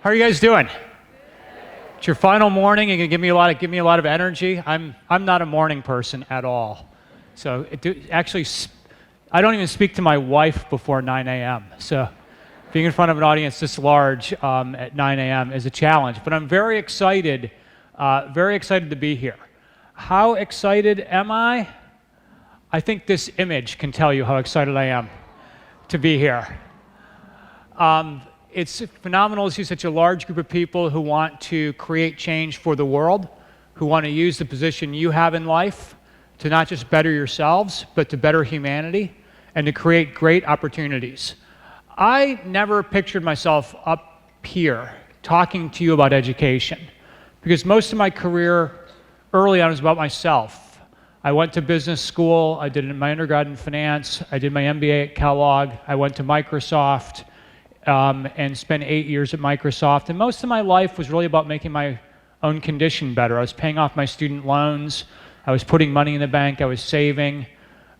How are you guys doing? It's your final morning. You're gonna give me a lot of energy. I'm not a morning person at all. So I don't even speak to my wife before 9 a.m. So being in front of an audience this large at 9 a.m. is a challenge. But I'm very excited to be here. How excited am I? I think this image can tell you how excited I am to be here. It's phenomenal to see such a large group of people who want to create change for the world, who want to use the position you have in life to not just better yourselves, but to better humanity and to create great opportunities. I never pictured myself up here talking to you about education because most of my career early on was about myself. I went to business school, I did my undergrad in finance, I did my MBA at Kellogg, I went to Microsoft, and spent 8 years at Microsoft. And most of my life was really about making my own condition better. I was paying off my student loans, I was putting money in the bank, I was saving,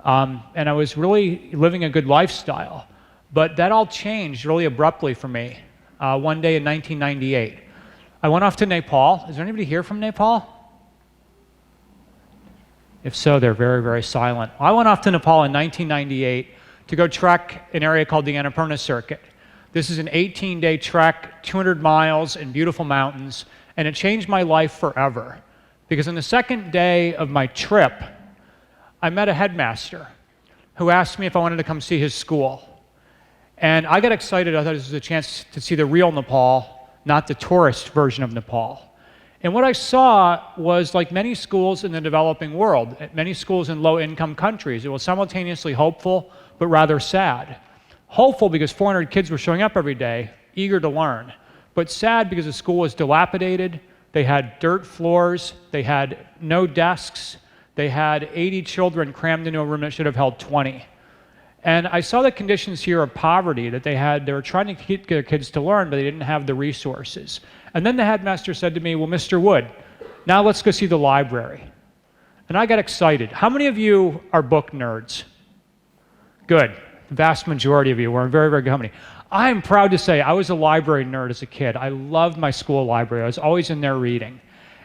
and I was really living a good lifestyle. But that all changed really abruptly for me one day in 1998. I went off to Nepal. Is there anybody here from Nepal? If so, they're very, very silent. I went off to Nepal in 1998 to go trek an area called the Annapurna Circuit. This is an 18-day trek, 200 miles in beautiful mountains, and it changed my life forever. Because on the second day of my trip, I met a headmaster who asked me if I wanted to come see his school. And I got excited. I thought this was a chance to see the real Nepal, not the tourist version of Nepal. And what I saw was, like many schools in the developing world, many schools in low-income countries, it was simultaneously hopeful, but rather sad. Hopeful because 400 kids were showing up every day, eager to learn, but sad because the school was dilapidated, they had dirt floors, they had no desks, they had 80 children crammed into a room that should have held 20. And I saw the conditions here of poverty that they had. They were trying to get their kids to learn, but they didn't have the resources. And then the headmaster said to me, well, Mr. Wood, now let's go see the library. And I got excited. How many of you are book nerds? Good. The vast majority of you. We're in very, very good company. I am proud to say I was a library nerd as a kid. I loved my school library. I was always in there reading.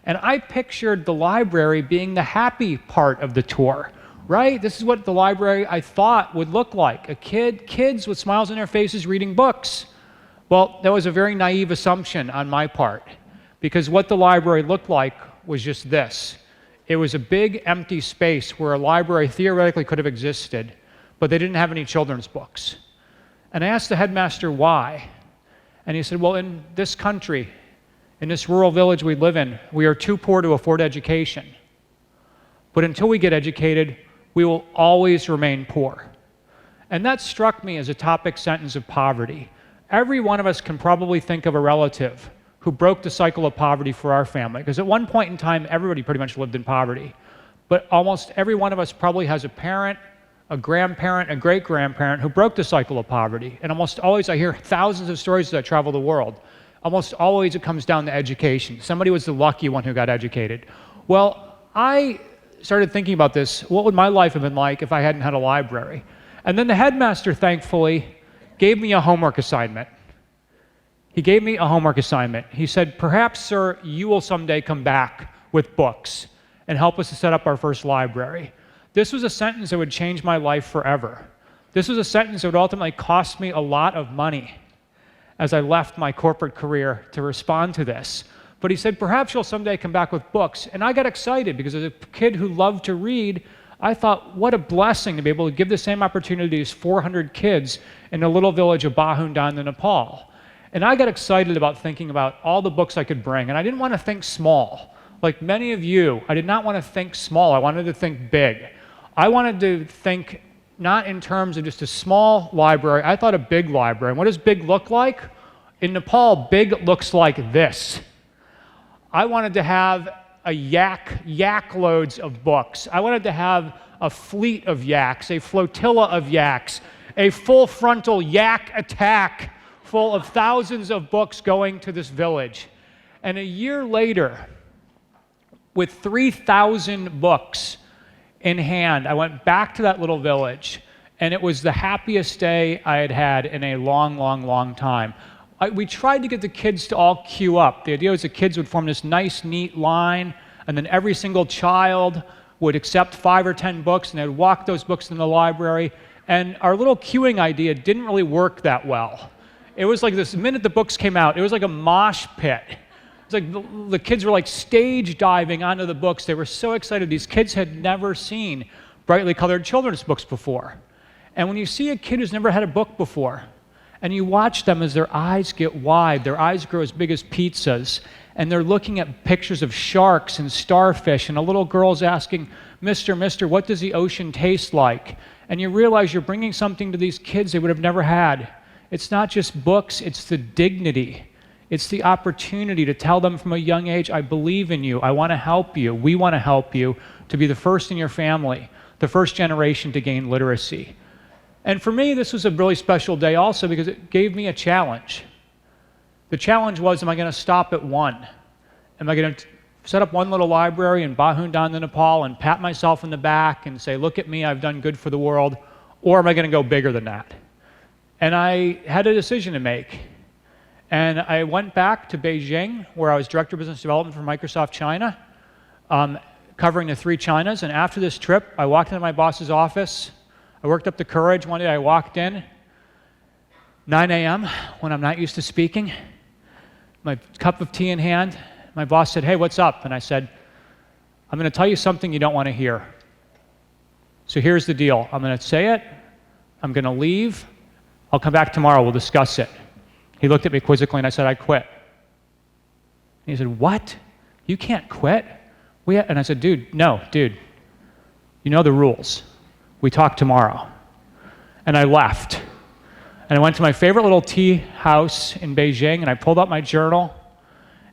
And I pictured the library being the happy part of the tour, right? This is what the library I thought would look like. Kids with smiles on their faces reading books. Well, that was a very naive assumption on my part, because what the library looked like was just this. It was a big empty space where a library theoretically could have existed, but they didn't have any children's books. And I asked the headmaster why. And he said, well, in this country, in this rural village we live in, we are too poor to afford education. But until we get educated, we will always remain poor. And that struck me as a topic sentence of poverty. Every one of us can probably think of a relative who broke the cycle of poverty for our family, because at one point in time, everybody pretty much lived in poverty. But almost every one of us probably has a parent, a grandparent, a great-grandparent who broke the cycle of poverty. And almost always, I hear thousands of stories that travel the world. Almost always it comes down to education. Somebody was the lucky one who got educated. Well, I started thinking about this. What would my life have been like if I hadn't had a library? And then the headmaster, thankfully, gave me a homework assignment. He gave me a homework assignment. He said, perhaps, sir, you will someday come back with books and help us to set up our first library. This was a sentence that would change my life forever. This was a sentence that would ultimately cost me a lot of money as I left my corporate career to respond to this. But he said, perhaps you'll someday come back with books. And I got excited because as a kid who loved to read, I thought, what a blessing to be able to give the same opportunity as 400 kids in a little village of Bahundan in Nepal. And I got excited about thinking about all the books I could bring. And I didn't want to think small. Like many of you, I did not want to think small. I wanted to think big. I wanted to think not in terms of just a small library. I thought a big library. And what does big look like? In Nepal, big looks like this. I wanted to have a yak loads of books. I wanted to have a fleet of yaks, a flotilla of yaks, a full frontal yak attack full of thousands of books going to this village. And a year later, with 3,000 books in hand, I went back to that little village, and it was the happiest day I had had in a long, long, long time. we tried to get the kids to all queue up. The idea was the kids would form this nice, neat line, and then every single child would accept 5 or 10 books, and they'd walk those books in the library. And our little queuing idea didn't really work that well. It was like the minute the books came out, it was like a mosh pit. It's like the kids were like stage diving onto the books. They were so excited. These kids had never seen brightly colored children's books before. And when you see a kid who's never had a book before, and you watch them as their eyes get wide, their eyes grow as big as pizzas, and they're looking at pictures of sharks and starfish, and a little girl's asking, "Mister, mister, what does the ocean taste like?" And you realize you're bringing something to these kids they would have never had. It's not just books, it's the dignity. It's the opportunity to tell them from a young age, I believe in you, I want to help you, we want to help you to be the first in your family, the first generation to gain literacy. And for me, this was a really special day also because it gave me a challenge. The challenge was, am I going to stop at one? Am I going to set up one little library in Bahundan, Nepal, and pat myself in the back and say, look at me, I've done good for the world? Or am I going to go bigger than that? And I had a decision to make. And I went back to Beijing, where I was Director of Business Development for Microsoft China, covering the 3 Chinas. And after this trip, I walked into my boss's office. I worked up the courage. One day I walked in, 9 a.m., when I'm not used to speaking, my cup of tea in hand. My boss said, hey, what's up? And I said, I'm going to tell you something you don't want to hear. So here's the deal. I'm going to say it. I'm going to leave. I'll come back tomorrow. We'll discuss it. He looked at me quizzically, and I said, I quit. And he said, what? You can't quit? And I said, dude, you know the rules. We talk tomorrow. And I left. And I went to my favorite little tea house in Beijing, and I pulled out my journal.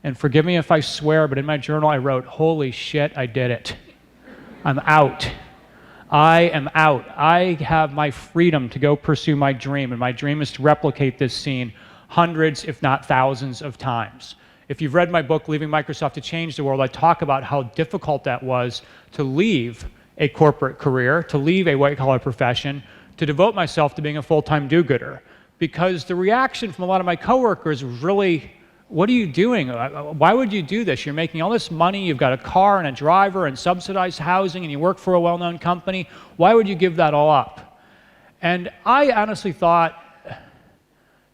And forgive me if I swear, but in my journal I wrote, holy shit, I did it. I'm out. I am out. I have my freedom to go pursue my dream, and my dream is to replicate this scene hundreds, if not thousands of times. If you've read my book, Leaving Microsoft to Change the World, I talk about how difficult that was to leave a corporate career, to leave a white-collar profession, to devote myself to being a full-time do-gooder. Because the reaction from a lot of my coworkers was really, what are you doing? Why would you do this? You're making all this money, you've got a car and a driver and subsidized housing, and you work for a well-known company. Why would you give that all up? And I honestly thought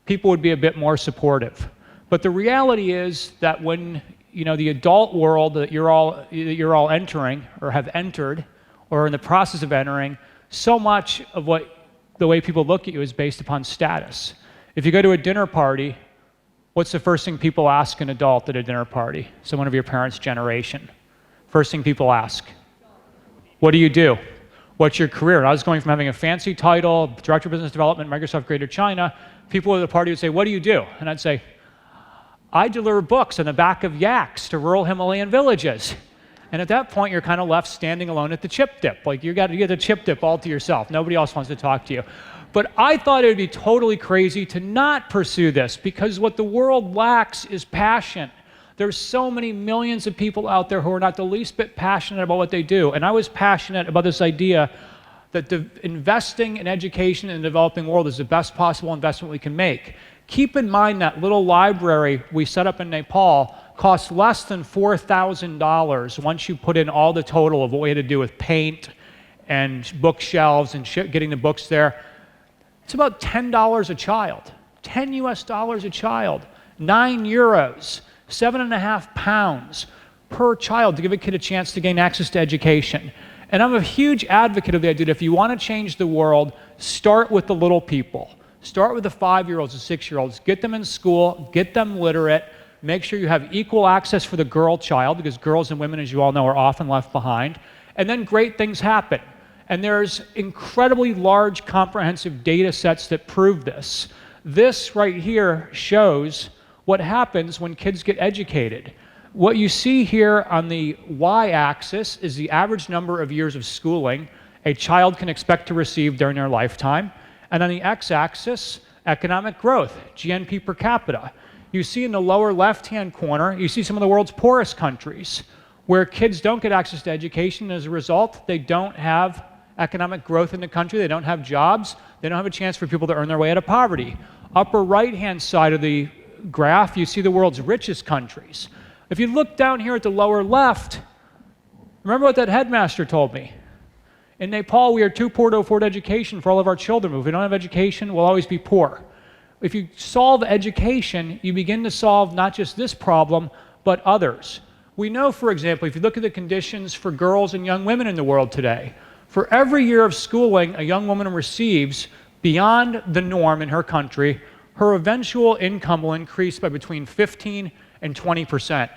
people would be a bit more supportive. But the reality is that when the adult world that you're all entering or have entered or in the process of entering, so much of the way people look at you is based upon status. If you go to a dinner party, what's the first thing people ask an adult at a dinner party? Someone of your parents' generation. First thing people ask, what do you do? What's your career? And I was going from having a fancy title, Director of Business Development, Microsoft Greater China. People at the party would say, what do you do? And I'd say, I deliver books on the back of yaks to rural Himalayan villages. And at that point, you're kind of left standing alone at the chip dip. Like, you get the chip dip all to yourself. Nobody else wants to talk to you. But I thought it would be totally crazy to not pursue this, because what the world lacks is passion. There's so many millions of people out there who are not the least bit passionate about what they do. And I was passionate about this idea that investing in education in the developing world is the best possible investment we can make. Keep in mind that little library we set up in Nepal costs less than $4,000 once you put in all the total of what we had to do with paint and bookshelves and getting the books there. It's about $10 a child, $10 US a child, 9 euros, 7.5 pounds per child to give a kid a chance to gain access to education. And I'm a huge advocate of the idea that if you want to change the world, start with the little people. Start with the 5-year-olds and 6-year-olds. Get them in school, get them literate, make sure you have equal access for the girl child, because girls and women, as you all know, are often left behind. And then great things happen. And there's incredibly large, comprehensive data sets that prove this. This right here shows what happens when kids get educated. What you see here on the y-axis is the average number of years of schooling a child can expect to receive during their lifetime. And on the x-axis, economic growth, GNP per capita. You see in the lower left-hand corner, you see some of the world's poorest countries, where kids don't get access to education. As a result, they don't have economic growth in the country, they don't have jobs, they don't have a chance for people to earn their way out of poverty. Upper right-hand side of the graph, you see the world's richest countries. If you look down here at the lower left, remember what that headmaster told me. In Nepal, we are too poor to afford education for all of our children. If we don't have education, we'll always be poor. If you solve education, you begin to solve not just this problem, but others. We know, for example, if you look at the conditions for girls and young women in the world today, for every year of schooling a young woman receives beyond the norm in her country, her eventual income will increase by between 15 and 20%.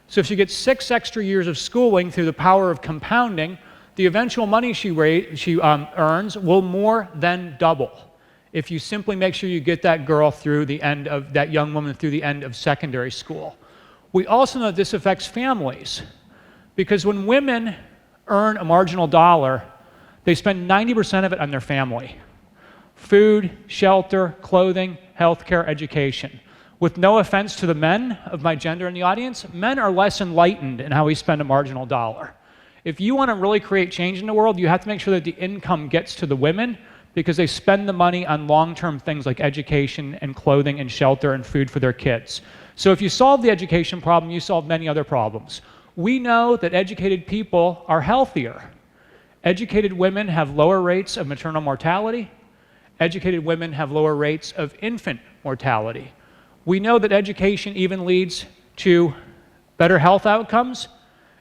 So if she gets 6 extra years of schooling through the power of compounding, the eventual money she earns will more than double if you simply make sure you get that girl through the end of, that young woman through the end of secondary school. We also know that this affects families, because when women earn a marginal dollar, they spend 90% of it on their family. Food, shelter, clothing, healthcare, education. With no offense to the men of my gender in the audience, men are less enlightened in how we spend a marginal dollar. If you want to really create change in the world, you have to make sure that the income gets to the women, because they spend the money on long-term things like education and clothing and shelter and food for their kids. So if you solve the education problem, you solve many other problems. We know that educated people are healthier. Educated women have lower rates of maternal mortality. Educated women have lower rates of infant mortality. We know that education even leads to better health outcomes.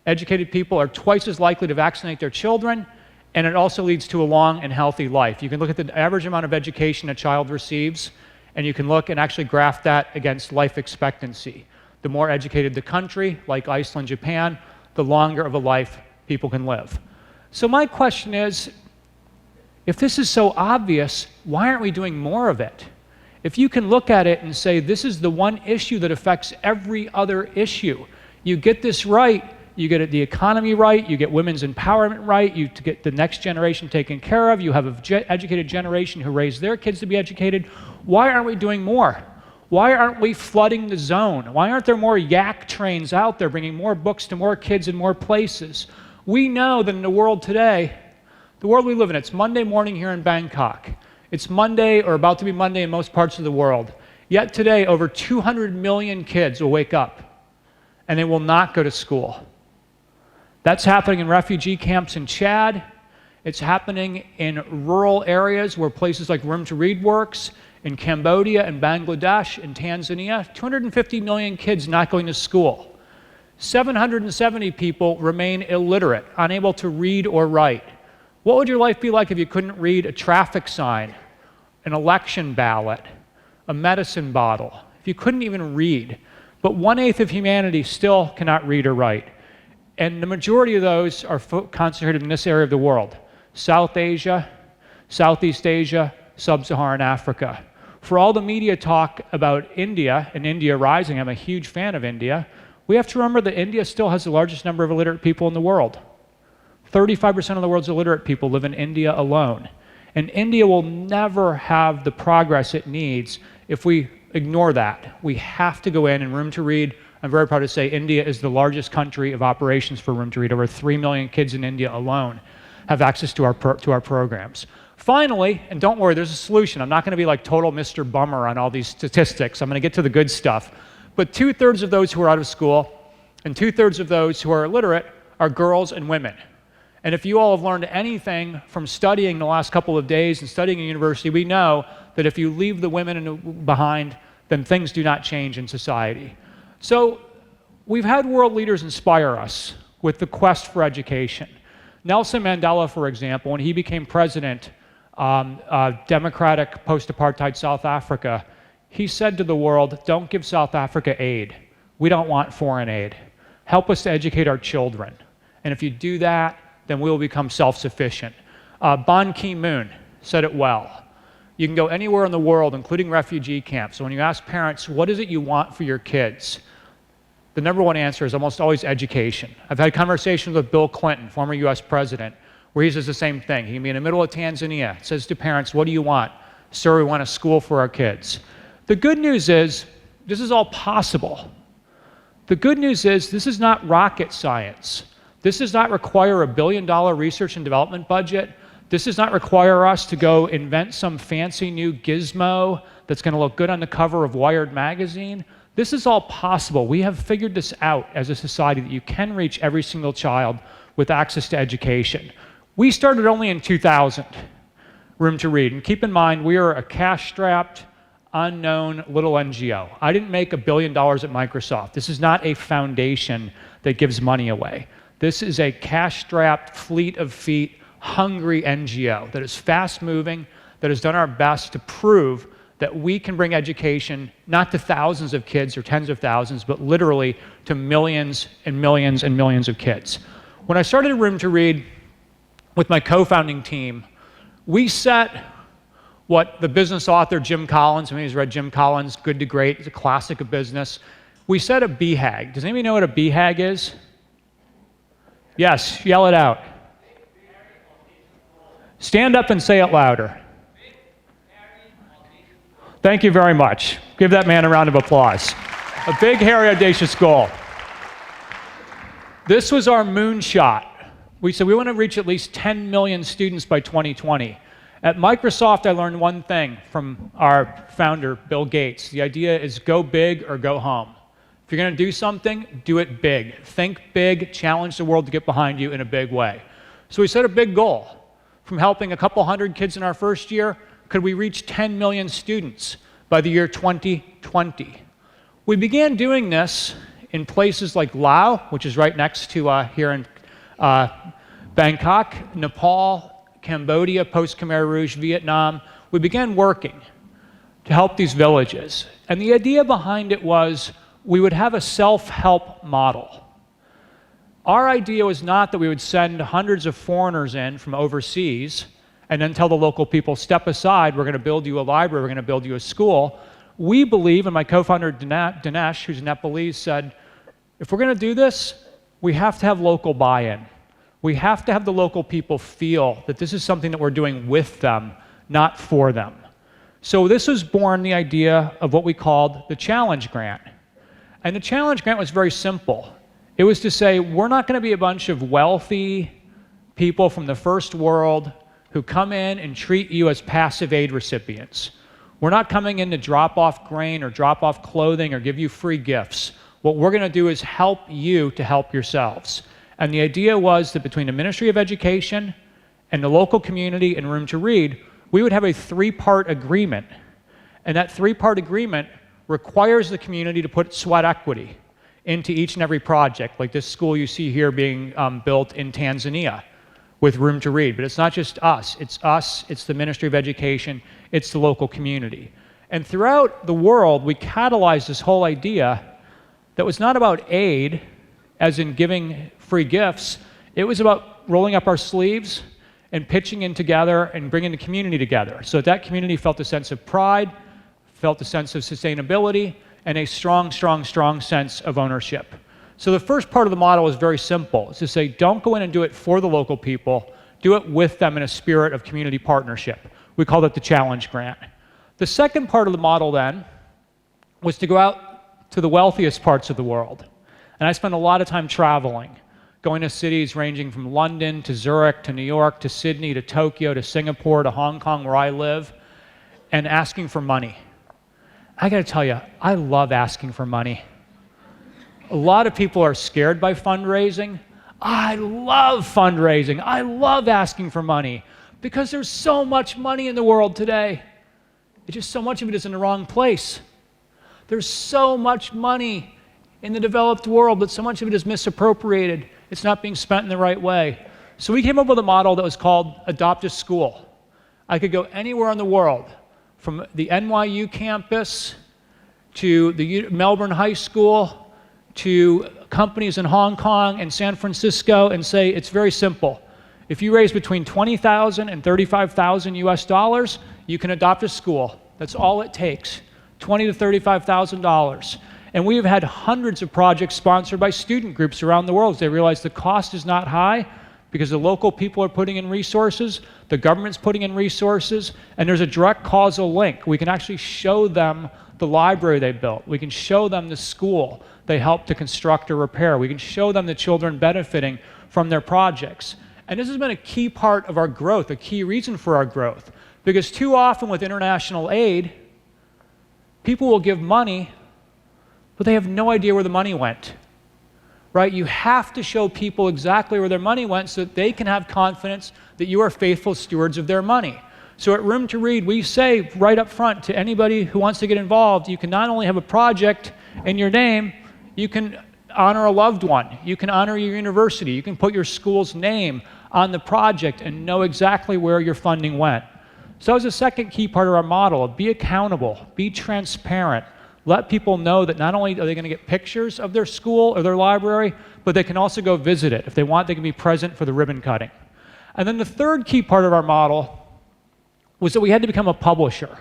Educated people are twice as likely to vaccinate their children, and it also leads to a long and healthy life. You can look at the average amount of education a child receives, and you can look and actually graph that against life expectancy. The more educated the country, like Iceland, Japan, the longer of a life people can live. So my question is, if this is so obvious, why aren't we doing more of it? If you can look at it and say, this is the one issue that affects every other issue, you get this right, you get the economy right, you get women's empowerment right, you get the next generation taken care of, you have an educated generation who raise their kids to be educated. Why aren't we doing more? Why aren't we flooding the zone? Why aren't there more yak trains out there bringing more books to more kids in more places? We know that in the world today, the world we live in, it's Monday morning here in Bangkok. It's Monday or about to be Monday in most parts of the world. Yet today, over 200 million kids will wake up and they will not go to school. That's happening in refugee camps in Chad. It's happening in rural areas where places like Room to Read works, in Cambodia and Bangladesh and Tanzania. 250 million kids not going to school. 770 people remain illiterate, unable to read or write. What would your life be like if you couldn't read a traffic sign, an election ballot, a medicine bottle? If you couldn't even read. But 1/8 of humanity still cannot read or write. And the majority of those are concentrated in this area of the world. South Asia, Southeast Asia, Sub-Saharan Africa. For all the media talk about India and India rising, I'm a huge fan of India, we have to remember that India still has the largest number of illiterate people in the world. 35% of the world's illiterate people live in India alone. And India will never have the progress it needs if we ignore that. We have to go in and Room to Read. I'm very proud to say India is the largest country of operations for Room to Read. Over 3 million kids in India alone have access to our programs. Finally, and don't worry, there's a solution. I'm not going to be like total Mr. Bummer on all these statistics. I'm going to get to the good stuff. But 2/3 of those who are out of school and 2/3 of those who are illiterate are girls and women. And if you all have learned anything from studying the last couple of days and studying at university, we know that if you leave the women behind, then things do not change in society. So we've had world leaders inspire us with the quest for education. Nelson Mandela, for example, when he became president of democratic post-apartheid South Africa, he said to the world, don't give South Africa aid. We don't want foreign aid. Help us to educate our children. And if you do that, then we will become self-sufficient. Ban Ki-moon said it well. You can go anywhere in the world, including refugee camps. So when you ask parents, what is it you want for your kids? The number one answer is almost always education. I've had conversations with Bill Clinton, former US president, where he says the same thing. He can be in the middle of Tanzania, says to parents, what do you want? Sir, we want a school for our kids. The good news is, this is all possible. The good news is, this is not rocket science. This does not require $1 billion research and development budget. This does not require us to go invent some fancy new gizmo that's going to look good on the cover of Wired magazine. This is all possible. We have figured this out as a society that you can reach every single child with access to education. We started only in 2000, Room to Read. And keep in mind, we are a cash-strapped, unknown little NGO. I didn't make $1 billion at Microsoft. This is not a foundation that gives money away. This is a cash-strapped, fleet of feet, hungry NGO that is fast-moving, that has done our best to prove that we can bring education not to thousands of kids or tens of thousands, but literally to millions and millions and millions of kids. When I started Room to Read with my co-founding team, we set what the business author Jim Collins, I mean, he's read Jim Collins' Good to Great, it's a classic of business. We set a BHAG. Does anybody know what a BHAG is? Yes, yell it out. Stand up and say it louder. Thank you very much. Give that man a round of applause. A big, hairy, audacious goal. This was our moonshot. We said we want to reach at least 10 million students by 2020. At Microsoft, I learned one thing from our founder, Bill Gates. The idea is go big or go home. If you're going to do something, do it big. Think big, challenge the world to get behind you in a big way. So we set a big goal. From helping a couple hundred kids in our first year, could we reach 10 million students by the year 2020? We began doing this in places like Laos, which is right next to here in Bangkok, Nepal, Cambodia, post-Khmer Rouge, Vietnam. We began working to help these villages. And the idea behind it was we would have a self-help model. Our idea was not that we would send hundreds of foreigners in from overseas and then tell the local people, step aside, we're going to build you a library, we're going to build you a school. We believe, and my co-founder Dinesh, who's Nepalese, said, if we're going to do this, we have to have local buy-in. We have to have the local people feel that this is something that we're doing with them, not for them. So this was born the idea of what we called the Challenge Grant. And the Challenge Grant was very simple. It was to say, we're not going to be a bunch of wealthy people from the first world who come in and treat you as passive aid recipients. We're not coming in to drop off grain or drop off clothing or give you free gifts. What we're going to do is help you to help yourselves. And the idea was that between the Ministry of Education and the local community and Room to Read, we would have a three-part agreement. And that three-part agreement requires the community to put sweat equity into each and every project, like this school you see here being built in Tanzania with Room to Read. But it's not just us, it's the Ministry of Education, it's the local community. And throughout the world, we catalyzed this whole idea that was not about aid, as in giving free gifts, it was about rolling up our sleeves and pitching in together and bringing the community together. So that community felt a sense of pride, felt a sense of sustainability, and a strong, strong, strong sense of ownership. So the first part of the model is very simple. It's to say, don't go in and do it for the local people, do it with them in a spirit of community partnership. We called it the Challenge Grant. The second part of the model then was to go out to the wealthiest parts of the world. And I spent a lot of time traveling, going to cities ranging from London to Zurich to New York to Sydney to Tokyo to Singapore to Hong Kong, where I live, and asking for money. I got to tell you, I love asking for money. A lot of people are scared by fundraising. I love fundraising. I love asking for money because there's so much money in the world today. It's just so much of it is in the wrong place. There's so much money in the developed world, but so much of it is misappropriated. It's not being spent in the right way. So we came up with a model that was called Adopt a School. I could go anywhere in the world, from the NYU campus to the Melbourne High School to companies in Hong Kong and San Francisco, and say it's very simple. If you raise between $20,000 and $35,000 US dollars, you can adopt a school. That's all it takes, $20,000 to $35,000. And we have had hundreds of projects sponsored by student groups around the world. They realize the cost is not high because the local people are putting in resources, the government's putting in resources, and there's a direct causal link. We can actually show them the library they built. We can show them the school they helped to construct or repair. We can show them the children benefiting from their projects. And this has been a key part of our growth, a key reason for our growth. Because too often with international aid, people will give money, but they have no idea where the money went. Right? You have to show people exactly where their money went so that they can have confidence that you are faithful stewards of their money. So at Room to Read, we say right up front to anybody who wants to get involved, you can not only have a project in your name, you can honor a loved one, you can honor your university, you can put your school's name on the project and know exactly where your funding went. So that was the second key part of our model: be accountable, be transparent. Let people know that not only are they going to get pictures of their school or their library, but they can also go visit it. If they want, they can be present for the ribbon cutting. And then the third key part of our model was that we had to become a publisher.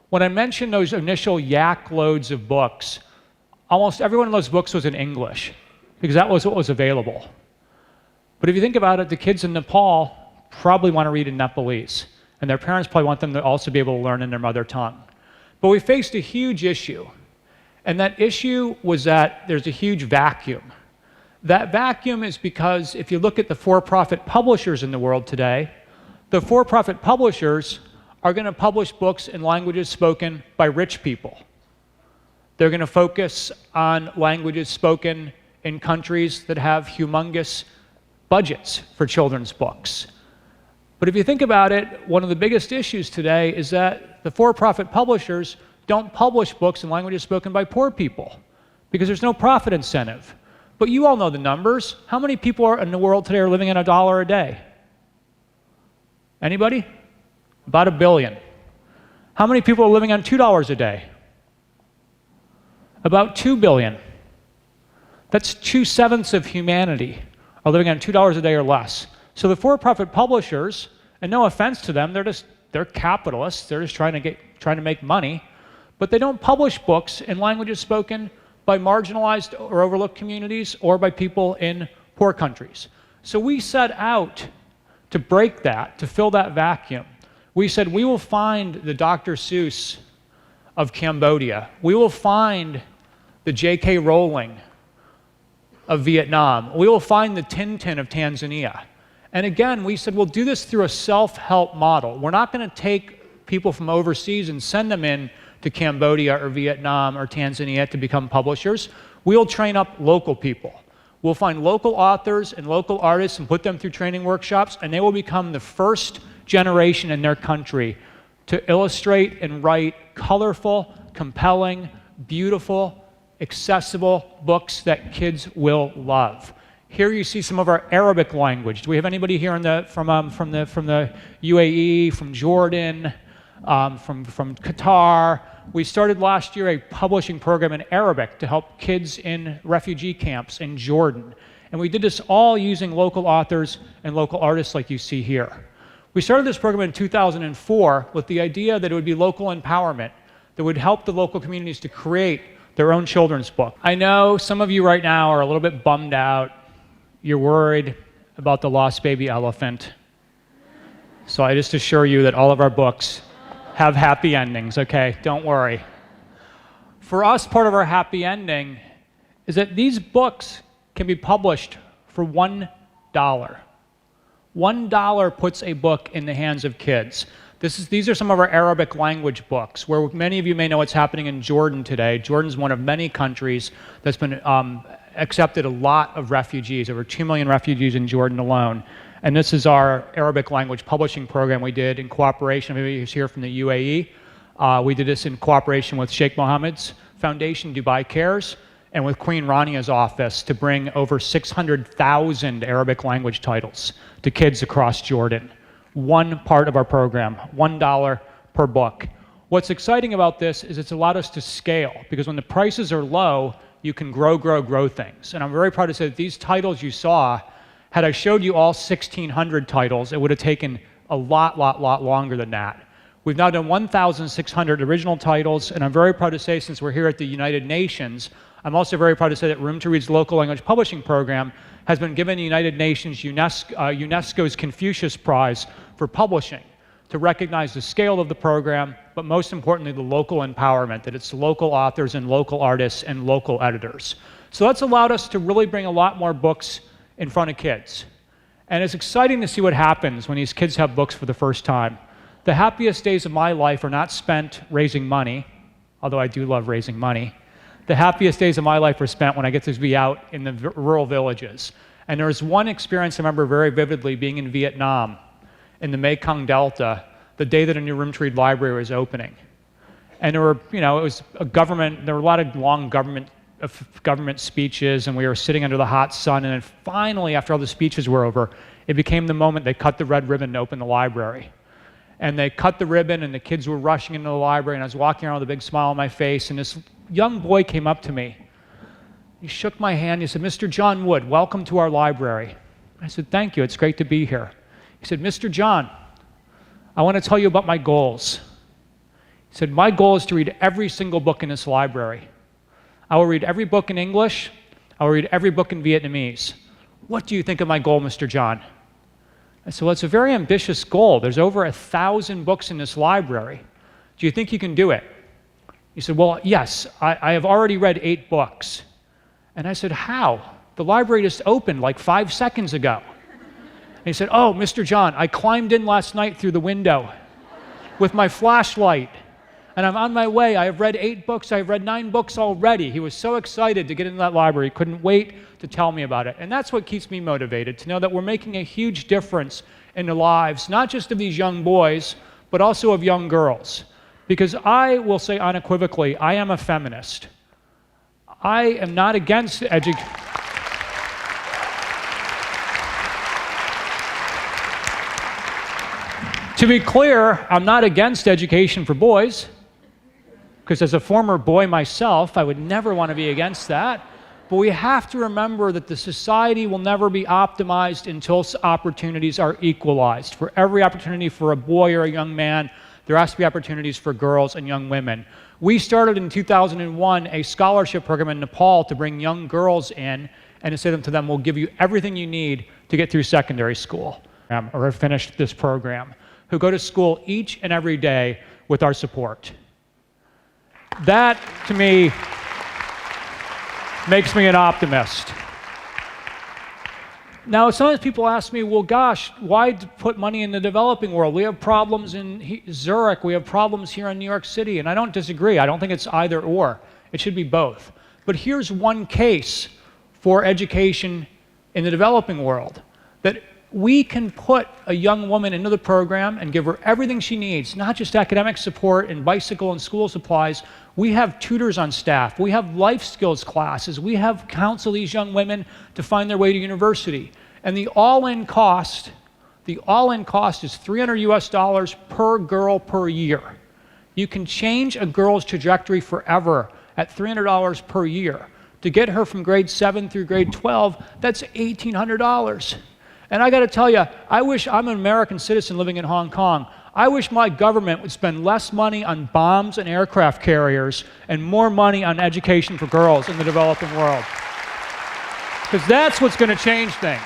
When I mentioned those initial yak loads of books, almost every one of those books was in English, because that was what was available. But if you think about it, the kids in Nepal probably want to read in Nepalese, and their parents probably want them to also be able to learn in their mother tongue. But we faced a huge issue, and that issue was that there's a huge vacuum. That vacuum is because if you look at the for-profit publishers in the world today, the for-profit publishers are going to publish books in languages spoken by rich people. They're going to focus on languages spoken in countries that have humongous budgets for children's books. But if you think about it, one of the biggest issues today is that the for-profit publishers don't publish books in languages spoken by poor people because there's no profit incentive. But you all know the numbers. How many people in the world today are living on $1 a day? Anybody? About 1 billion. How many people are living on $2 a day? About 2 billion. That's 2/7 of humanity are living on $2 a day or less. So the for-profit publishers, and no offense to them, they're capitalists. They're just trying to make money, but they don't publish books in languages spoken by marginalized or overlooked communities or by people in poor countries. So we set out to break that, to fill that vacuum. We said we will find the Dr. Seuss of Cambodia. We will find the J.K. Rowling of Vietnam. We will find the Tintin of Tanzania. And again, we said we'll do this through a self-help model. We're not going to take people from overseas and send them in to Cambodia or Vietnam or Tanzania to become publishers. We'll train up local people. We'll find local authors and local artists and put them through training workshops, and they will become the first generation in their country to illustrate and write colorful, compelling, beautiful, accessible books that kids will love. Here you see some of our Arabic language. Do we have anybody here from the UAE, from Jordan, from Qatar? We started last year a publishing program in Arabic to help kids in refugee camps in Jordan. And we did this all using local authors and local artists like you see here. We started this program in 2004 with the idea that it would be local empowerment that would help the local communities to create their own children's book. I know some of you right now are a little bit bummed out. You're worried about the lost baby elephant. So I just assure you that all of our books have happy endings, okay? Don't worry. For us, part of our happy ending is that these books can be published for $1. $1 puts a book in the hands of kids. These are some of our Arabic language books, where many of you may know what's happening in Jordan today. Jordan's one of many countries that's been accepted a lot of refugees, over 2 million refugees in Jordan alone. And this is our Arabic language publishing program we did in cooperation, maybe who's here from the UAE. We did this in cooperation with Sheikh Mohammed's Foundation, Dubai Cares, and with Queen Rania's office to bring over 600,000 Arabic language titles to kids across Jordan. One part of our program, $1 per book. What's exciting about this is it's allowed us to scale, because when the prices are low, you can grow things. And I'm very proud to say that these titles you saw, had I showed you all 1,600 titles, it would have taken a lot longer than that. We've now done 1,600 original titles, and I'm very proud to say, since we're here at the United Nations, I'm also very proud to say that Room to Read's local language publishing program has been given the United Nations UNESCO's Confucius Prize for publishing, to recognize the scale of the program, but most importantly, the local empowerment, that it's local authors and local artists and local editors. So that's allowed us to really bring a lot more books in front of kids. And it's exciting to see what happens when these kids have books for the first time. The happiest days of my life are not spent raising money, although I do love raising money. The happiest days of my life are spent when I get to be out in the rural villages. And there's one experience I remember very vividly, being in Vietnam, in the Mekong Delta, the day that a new Roomtree library was opening. And there were, it was there were a lot of long government speeches, and we were sitting under the hot sun, and then finally, after all the speeches were over, it became the moment they cut the red ribbon to open the library. And they cut the ribbon, and the kids were rushing into the library, and I was walking around with a big smile on my face, and this young boy came up to me. He shook my hand. He said, "Mr. John Wood, welcome to our library." I said, "Thank you. It's great to be here." He said, "Mr. John, I want to tell you about my goals." He said, "My goal is to read every single book in this library. I will read every book in English. I will read every book in Vietnamese. What do you think of my goal, Mr. John?" I said, "Well, it's a very ambitious goal. There's over 1,000 books in this library. Do you think you can do it?" He said, "Well, yes, I have already read 8 books. And I said, "How? The library just opened like 5 seconds ago." And he said, "Oh, Mr. John, I climbed in last night through the window with my flashlight, and I'm on my way. I have read 8 books. I have read 9 books already." He was so excited to get into that library. He couldn't wait to tell me about it. And that's what keeps me motivated, to know that we're making a huge difference in the lives, not just of these young boys, but also of young girls. Because I will say unequivocally, I am a feminist. I am not against education. To be clear, I'm not against education for boys, because as a former boy myself, I would never want to be against that. But we have to remember that the society will never be optimized until opportunities are equalized. For every opportunity for a boy or a young man, there has to be opportunities for girls and young women. We started in 2001 a scholarship program in Nepal to bring young girls in and to say to them, "We'll give you everything you need to get through secondary school," or have finished this program, who go to school each and every day with our support. That, to me, makes me an optimist. Now, sometimes people ask me, well, gosh, why put money in the developing world? We have problems in Zurich, we have problems here in New York City, and I don't disagree. I don't think it's either or. It should be both. But here's one case for education in the developing world, that we can put a young woman into the program and give her everything she needs, not just academic support and bicycle and school supplies. We have tutors on staff. We have life skills classes. We have counsel these young women to find their way to university. And the all-in cost is $300 US per girl per year. You can change a girl's trajectory forever at $300 per year. To get her from grade 7 through grade 12, that's $1,800. And I got to tell you, I wish I'm an American citizen living in Hong Kong. I wish my government would spend less money on bombs and aircraft carriers and more money on education for girls in the developing world. Because that's what's going to change things.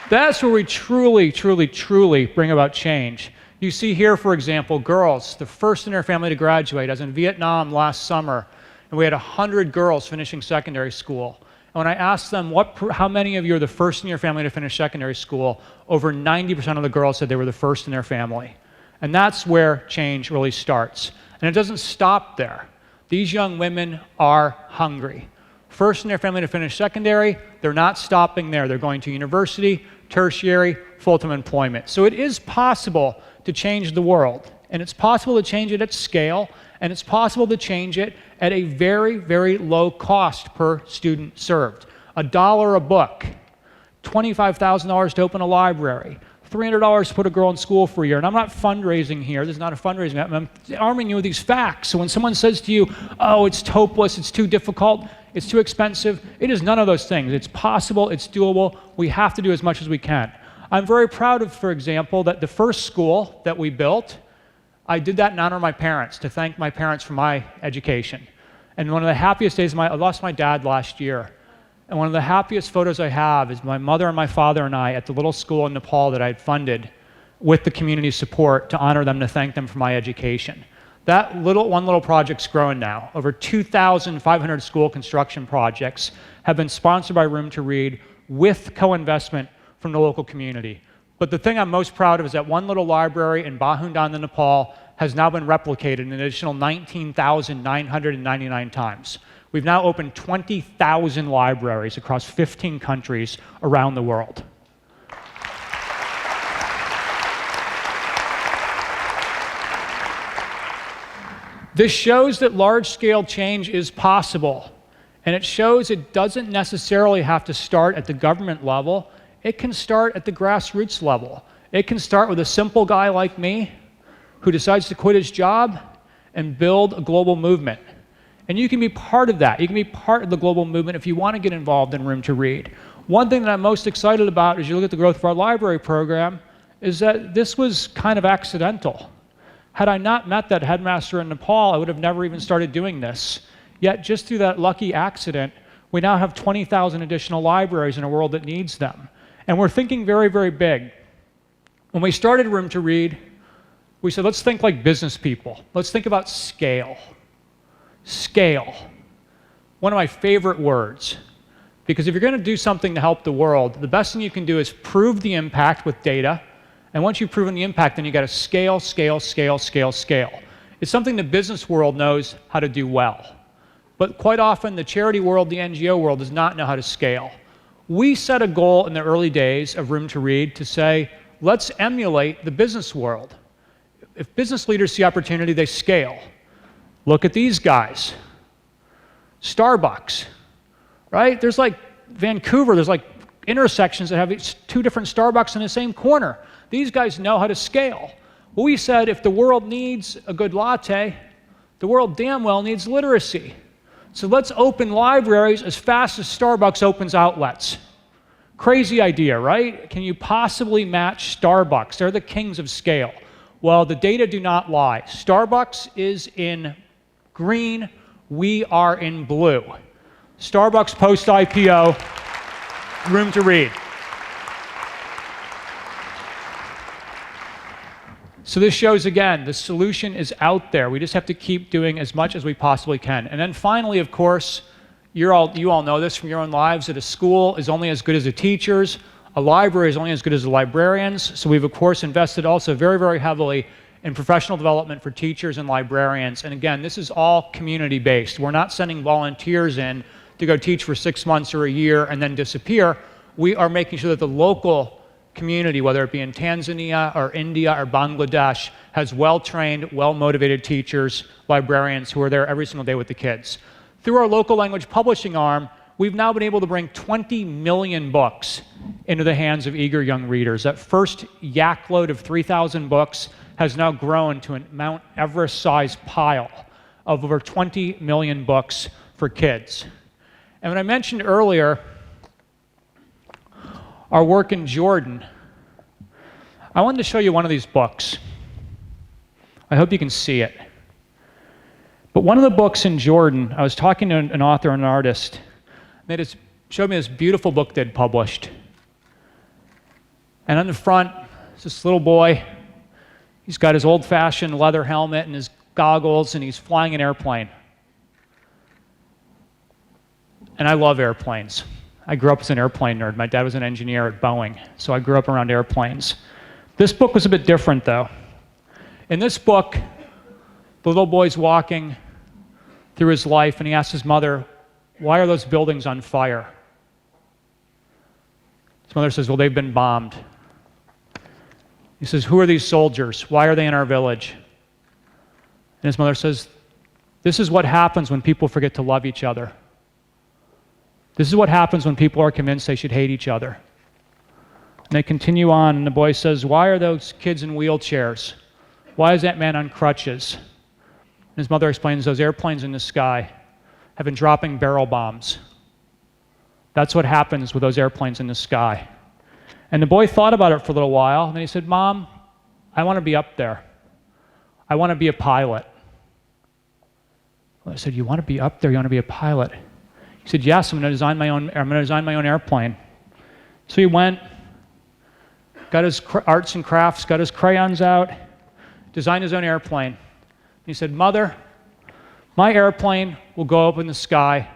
That's where we truly, truly, truly bring about change. You see here, for example, girls, the first in their family to graduate. I was in Vietnam last summer, and we had 100 girls finishing secondary school. And when I asked them, how many of you are the first in your family to finish secondary school, over 90% of the girls said they were the first in their family. And that's where change really starts. And it doesn't stop there. These young women are hungry. First in their family to finish secondary, they're not stopping there. They're going to university, tertiary, full-time employment. So it is possible to change the world. And it's possible to change it at scale, and it's possible to change it at a very, very low cost per student served. $1 a book, $25,000 to open a library, $300 to put a girl in school for a year. And I'm not fundraising here. This is not a fundraising. I'm arming you with these facts. So when someone says to you, oh, it's hopeless, it's too difficult, it's too expensive, it is none of those things. It's possible, it's doable. We have to do as much as we can. I'm very proud of, for example, that the first school that we built, I did that in honor of my parents, to thank my parents for my education. And one of the happiest days I lost my dad last year. And one of the happiest photos I have is my mother and my father and I at the little school in Nepal that I had funded with the community support to honor them, to thank them for my education. That one little project's growing now. Over 2,500 school construction projects have been sponsored by Room to Read with co-investment from the local community. But the thing I'm most proud of is that one little library in Bahundan, Nepal, has now been replicated an additional 19,999 times. We've now opened 20,000 libraries across 15 countries around the world. This shows that large-scale change is possible, and it shows it doesn't necessarily have to start at the government level. It can start at the grassroots level. It can start with a simple guy like me who decides to quit his job and build a global movement. And you can be part of that. You can be part of the global movement if you want to get involved in Room to Read. One thing that I'm most excited about as you look at the growth of our library program is that this was kind of accidental. Had I not met that headmaster in Nepal, I would have never even started doing this. Yet, just through that lucky accident, we now have 20,000 additional libraries in a world that needs them. And we're thinking very, very big. When we started Room to Read, we said, let's think like business people. Let's think about scale. Scale. One of my favorite words. Because if you're going to do something to help the world, the best thing you can do is prove the impact with data. And once you've proven the impact, then you got to scale, scale, scale, scale, scale. It's something the business world knows how to do well. But quite often, the charity world, the NGO world, does not know how to scale. We set a goal in the early days of Room to Read to say, let's emulate the business world. If business leaders see opportunity, they scale. Look at these guys. Starbucks, right? There's like Vancouver, there's like intersections that have two different Starbucks in the same corner. These guys know how to scale. Well, we said if the world needs a good latte, the world damn well needs literacy. So let's open libraries as fast as Starbucks opens outlets. Crazy idea, right? Can you possibly match Starbucks? They're the kings of scale. Well, the data do not lie. Starbucks is in green, we are in blue. Starbucks post-IPO, Room to Read. So this shows, again, the solution is out there. We just have to keep doing as much as we possibly can. And then finally, of course, you all know this from your own lives, that a school is only as good as the teachers. A library is only as good as the librarians. So we've, of course, invested also very, very heavily in professional development for teachers and librarians. And again, this is all community-based. We're not sending volunteers in to go teach for 6 months or a year and then disappear. We are making sure that the local community, whether it be in Tanzania or India or Bangladesh, has well-trained, well-motivated teachers, librarians who are there every single day with the kids. Through our local language publishing arm, we've now been able to bring 20 million books into the hands of eager young readers. That first yak load of 3,000 books has now grown to a Mount Everest-sized pile of over 20 million books for kids. And when I mentioned earlier our work in Jordan, I wanted to show you one of these books. I hope you can see it. But one of the books in Jordan, I was talking to an author and an artist, and they just showed me this beautiful book they'd published. And on the front is this little boy. He's got his old-fashioned leather helmet and his goggles, and he's flying an airplane. And I love airplanes. I grew up as an airplane nerd. My dad was an engineer at Boeing, so I grew up around airplanes. This book was a bit different, though. In this book, the little boy's walking through his life, and he asks his mother, "Why are those buildings on fire?" His mother says, "Well, they've been bombed." He says, "Who are these soldiers? Why are they in our village?" And his mother says, "This is what happens when people forget to love each other. This is what happens when people are convinced they should hate each other." And they continue on, and the boy says, "Why are those kids in wheelchairs? Why is that man on crutches?" And his mother explains, "Those airplanes in the sky have been dropping barrel bombs. That's what happens with those airplanes in the sky." And the boy thought about it for a little while, and then he said, "Mom, I want to be up there. I want to be a pilot." Well, I said, "You want to be up there? You want to be a pilot?" He said, "Yes, I'm going to design my own airplane." So he went, got his arts and crafts, got his crayons out, designed his own airplane. He said, "Mother, my airplane will go up in the sky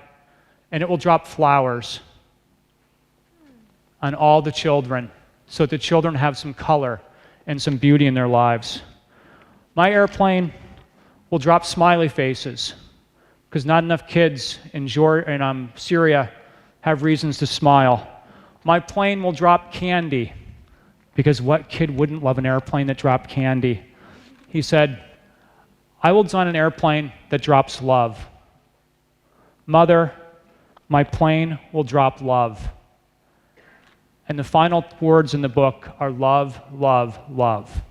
and it will drop flowers on all the children so that the children have some color and some beauty in their lives. My airplane will drop smiley faces because not enough kids in Syria have reasons to smile. My plane will drop candy because what kid wouldn't love an airplane that dropped candy?" He said, "I will design an airplane that drops love. Mother, my plane will drop love." And the final words in the book are love, love, love.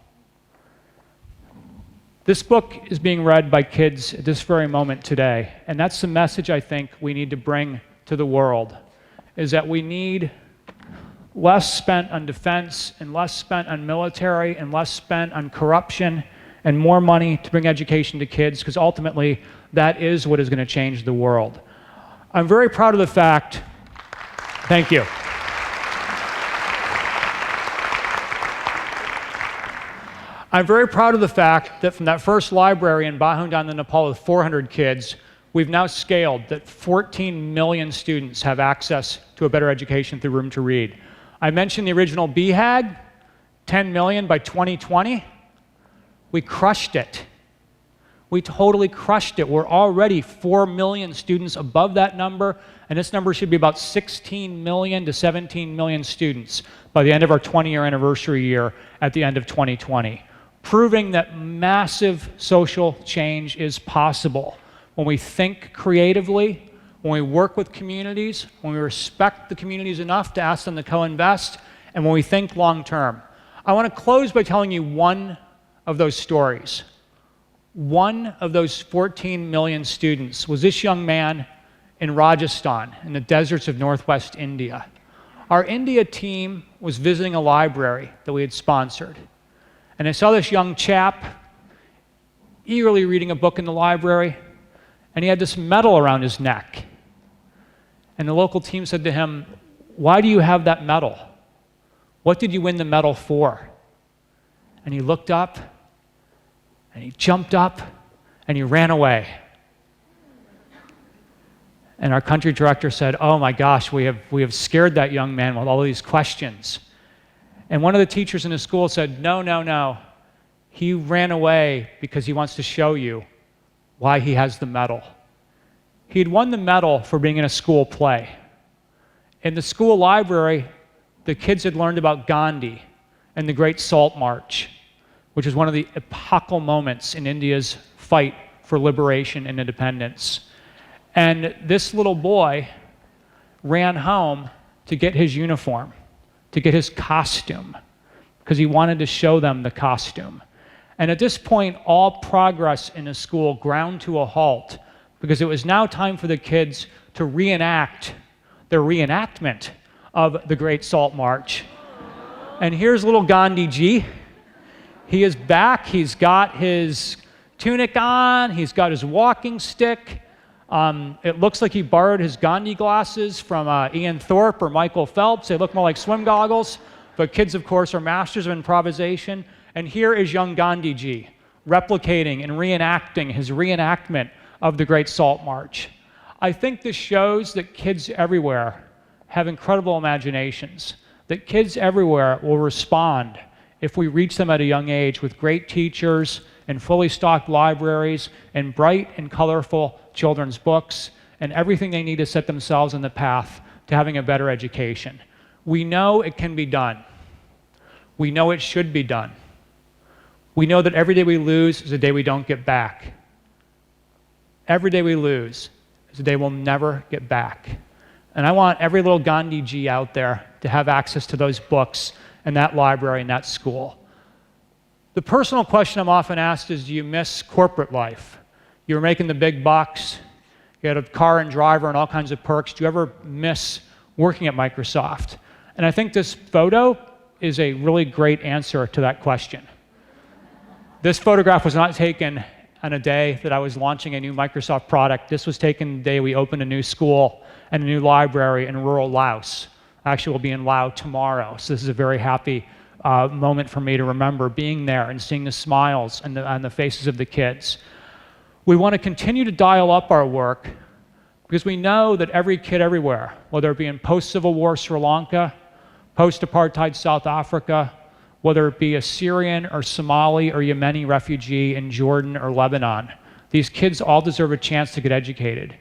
This book is being read by kids at this very moment today, and that's the message I think we need to bring to the world, is that we need less spent on defense and less spent on military and less spent on corruption and more money to bring education to kids, because ultimately that is what is going to change the world. I'm very proud of the fact, thank you. I'm very proud of the fact that from that first library in Bahundan, Nepal with 400 kids, we've now scaled that 14 million students have access to a better education through Room to Read. I mentioned the original BHAG, 10 million by 2020. We crushed it. We totally crushed it. We're already 4 million students above that number, and this number should be about 16 million to 17 million students by the end of our 20-year anniversary year at the end of 2020, proving that massive social change is possible when we think creatively, when we work with communities, when we respect the communities enough to ask them to co-invest, and when we think long-term. I want to close by telling you one of those stories. One of those 14 million students was this young man in Rajasthan, in the deserts of northwest India. Our India team was visiting a library that we had sponsored, and I saw this young chap eagerly reading a book in the library, and he had this medal around his neck. And the local team said to him, "Why do you have that medal? What did you win the medal for?" And he looked up, and he jumped up, and he ran away. And our country director said, "Oh my gosh, we have scared that young man with all of these questions." And one of the teachers in the school said, "No, no, no. He ran away because he wants to show you why he has the medal." He'd won the medal for being in a school play. In the school library, the kids had learned about Gandhi and the Great Salt March, which is one of the epochal moments in India's fight for liberation and independence. And this little boy ran home to get his uniform, to get his costume, because he wanted to show them the costume. And at this point, all progress in the school ground to a halt, because it was now time for the kids to reenact their reenactment of the Great Salt March. And here's little Gandhi Ji. He is back. He's got his tunic on. He's got his walking stick. It looks like he borrowed his Gandhi glasses from Ian Thorpe or Michael Phelps. They look more like swim goggles. But kids, of course, are masters of improvisation. And here is young Gandhi Ji replicating and reenacting his reenactment of the Great Salt March. I think this shows that kids everywhere have incredible imaginations, that kids everywhere will respond if we reach them at a young age with great teachers and fully stocked libraries and bright and colorful children's books and everything they need to set themselves on the path to having a better education. We know it can be done. We know it should be done. We know that every day we lose is a day we don't get back. Every day we lose is a day we'll never get back. And I want every little Gandhi Ji out there to have access to those books and that library and that school. The personal question I'm often asked is, do you miss corporate life? You were making the big bucks, you had a car and driver and all kinds of perks. Do you ever miss working at Microsoft? And I think this photo is a really great answer to that question. This photograph was not taken on a day that I was launching a new Microsoft product. This was taken the day we opened a new school and a new library in rural Laos. Actually, we'll be in Laos tomorrow, so this is a very happy moment for me to remember being there and seeing the smiles on the faces of the kids. We want to continue to dial up our work because we know that every kid everywhere, whether it be in post-Civil War Sri Lanka, post-apartheid South Africa, whether it be a Syrian or Somali or Yemeni refugee in Jordan or Lebanon, these kids all deserve a chance to get educated.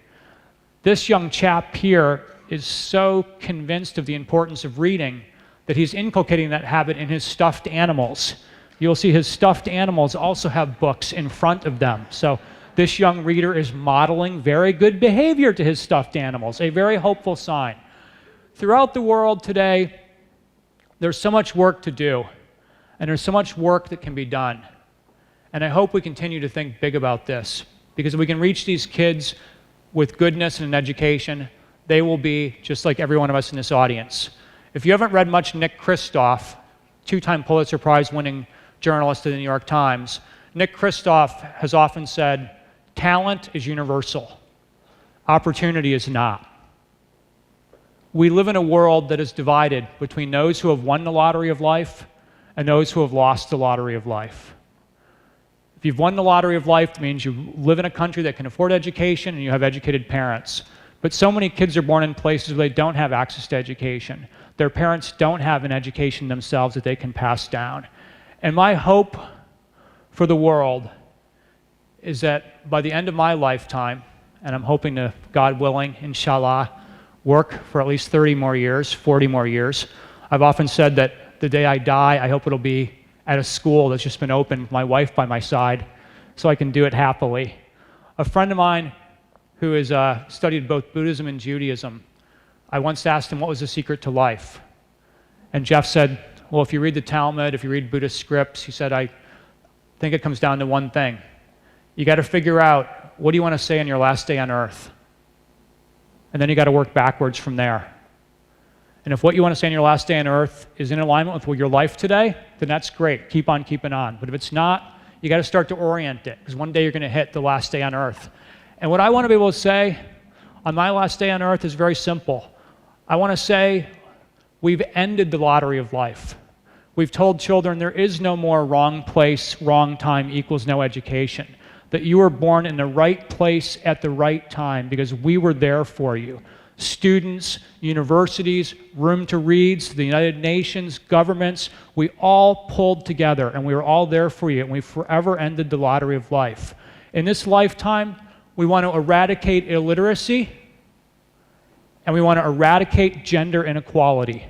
This young chap here is so convinced of the importance of reading that he's inculcating that habit in his stuffed animals. You'll see his stuffed animals also have books in front of them. So this young reader is modeling very good behavior to his stuffed animals, a very hopeful sign. Throughout the world today, there's so much work to do, and there's so much work that can be done. And I hope we continue to think big about this, because if we can reach these kids with goodness and an education, they will be just like every one of us in this audience. If you haven't read much Nick Kristof, two-time Pulitzer Prize-winning journalist at the New York Times, Nick Kristof has often said, talent is universal. Opportunity is not. We live in a world that is divided between those who have won the lottery of life and those who have lost the lottery of life. If you've won the lottery of life, it means you live in a country that can afford education and you have educated parents. But so many kids are born in places where they don't have access to education. Their parents don't have an education themselves that they can pass down. And my hope for the world is that by the end of my lifetime, and I'm hoping to, God willing, inshallah, work for at least 30 more years, 40 more years. I've often said that the day I die, I hope it'll be at a school that's just been opened with my wife by my side so I can do it happily. A friend of mine who has studied both Buddhism and Judaism, I once asked him what was the secret to life. And Jeff said, well, if you read the Talmud, if you read Buddhist scripts, he said, I think it comes down to one thing. You got to figure out, what do you want to say on your last day on earth? And then you got to work backwards from there. And if what you want to say on your last day on earth is in alignment with your life today, then that's great. Keep on keeping on. But if it's not, you got to start to orient it, because one day you're going to hit the last day on earth. And what I want to be able to say on my last day on earth is very simple. I want to say we've ended the lottery of life. We've told children there is no more wrong place, wrong time equals no education. That you were born in the right place at the right time because we were there for you. Students, universities, room to reads, the United Nations, governments, we all pulled together and we were all there for you, and we forever ended the lottery of life. In this lifetime, we want to eradicate illiteracy and we want to eradicate gender inequality.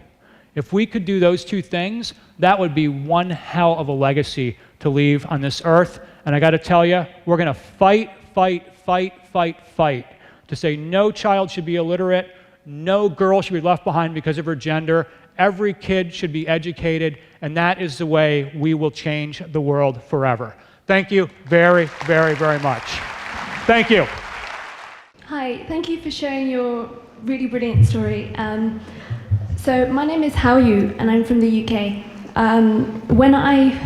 If we could do those two things, that would be one hell of a legacy to leave on this earth. And I got to tell you, we're going to fight to say no child should be illiterate, no girl should be left behind because of her gender. Every kid should be educated, and that is the way we will change the world forever. Thank you very, very, very much. Thank you. Hi, thank you for sharing your really brilliant story. So my name is Hao Yu, and I'm from the UK. When I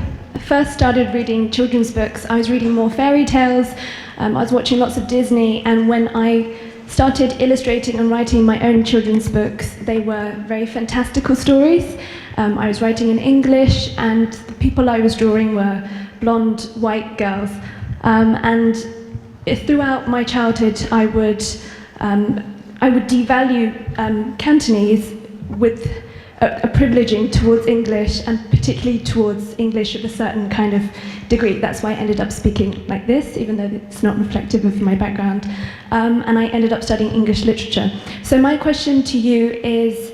first started reading children's books, I was reading more fairy tales, I was watching lots of Disney, and when I started illustrating and writing my own children's books, they were very fantastical stories. I was writing in English, and the people I was drawing were blonde, white girls. And throughout my childhood, I would devalue Cantonese with a privileging towards English, and particularly towards English of a certain kind of degree. That's why I ended up speaking like this, even though it's not reflective of my background. And I ended up studying English literature. So my question to you is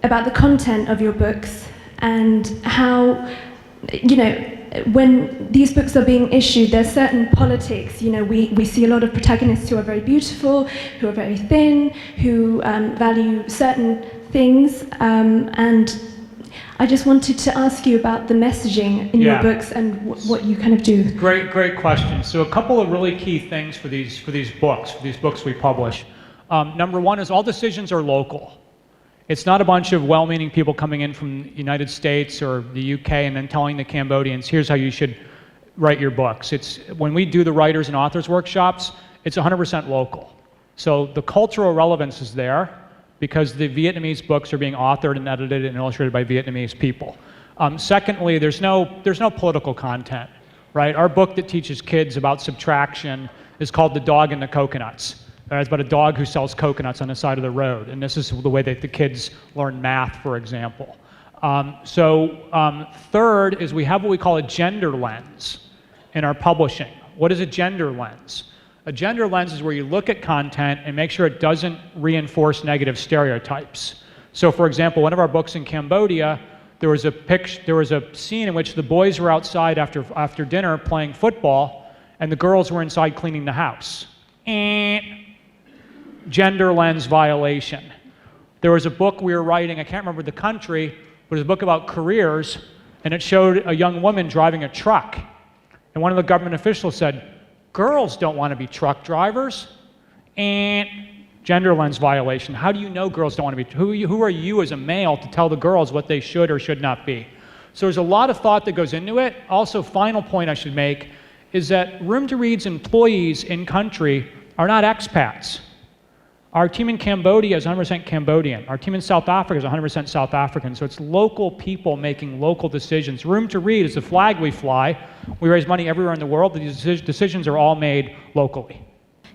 about the content of your books and how, when these books are being issued, there's certain politics. We see a lot of protagonists who are very beautiful, who are very thin, who value certain things, and I just wanted to ask you about the messaging in your books and what you kind of do. Great question. So a couple of really key things for these books we publish. Number one is all decisions are local. It's not a bunch of well-meaning people coming in from the United States or the UK and then telling the Cambodians, here's how you should write your books. It's when we do the writers and authors workshops, it's 100% local. So the cultural relevance is there, because the Vietnamese books are being authored and edited and illustrated by Vietnamese people. Secondly, there's no political content. right? Our book that teaches kids about subtraction is called The Dog and the Coconuts. It's about a dog who sells coconuts on the side of the road, and this is the way that the kids learn math, for example. Third is we have what we call a gender lens in our publishing. What is a gender lens? A gender lens is where you look at content and make sure it doesn't reinforce negative stereotypes. So for example, one of our books in Cambodia, there was a scene in which the boys were outside after dinner playing football, and the girls were inside cleaning the house. Gender lens violation. There was a book we were writing, I can't remember the country, but it was a book about careers, and it showed a young woman driving a truck. And one of the government officials said, girls don't want to be truck drivers. Gender lens violation. How do you know girls don't want to be? Who are you as a male to tell the girls what they should or should not be? So there's a lot of thought that goes into it. Also, final point I should make is that Room to Read's employees in country are not expats. Our team in Cambodia is 100% Cambodian. Our team in South Africa is 100% South African. So it's local people making local decisions. Room to Read is the flag we fly. We raise money everywhere in the world. These decisions are all made locally.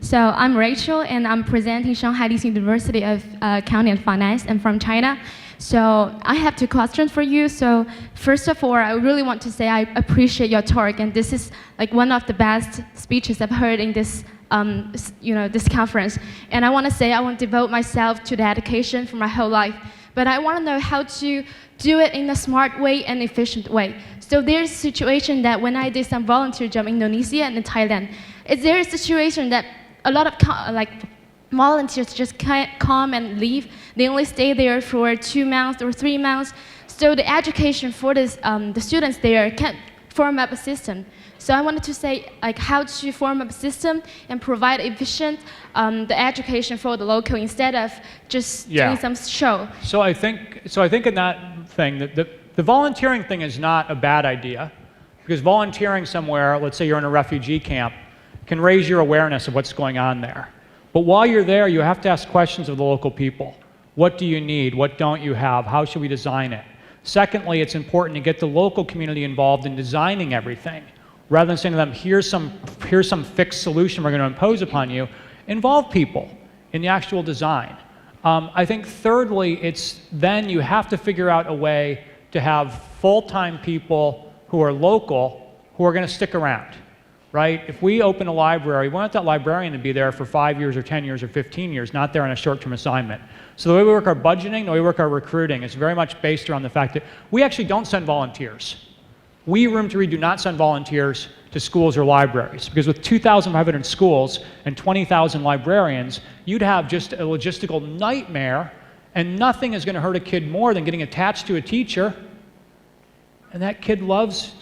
So I'm Rachel, and I'm presenting Shanghai Lee's University of Accounting and Finance. I'm from China. So I have two questions for you. So first of all, I really want to say I appreciate your talk, and this is like one of the best speeches I've heard in this this conference. And I want to say I want to devote myself to the education for my whole life. But I want to know how to do it in a smart way and efficient way. So there's a situation that when I did some volunteer job in Indonesia and in Thailand, is there a situation that a lot of volunteers just can't come and leave? They only stay there for 2 months or 3 months. So the education for the students there can't form up a system. So I wanted to say how to form up a system and provide efficient the education for the local instead of just doing some show. So I think in that thing that the volunteering thing is not a bad idea, because volunteering somewhere, let's say you're in a refugee camp, can raise your awareness of what's going on there. But while you're there, you have to ask questions of the local people. What do you need? What don't you have? How should we design it? Secondly, it's important to get the local community involved in designing everything. Rather than saying to them, here's some fixed solution we're going to impose upon you, involve people in the actual design. I think thirdly, it's then you have to figure out a way to have full-time people who are local who are going to stick around, right? If we open a library, we want that librarian to be there for 5 years or 10 years or 15 years, not there on a short-term assignment. So the way we work our budgeting, the way we work our recruiting is very much based around the fact that we actually don't send volunteers. We, Room to Read, do not send volunteers to schools or libraries, because with 2,500 schools and 20,000 librarians, you'd have just a logistical nightmare, and nothing is going to hurt a kid more than getting attached to a teacher, and that kid loves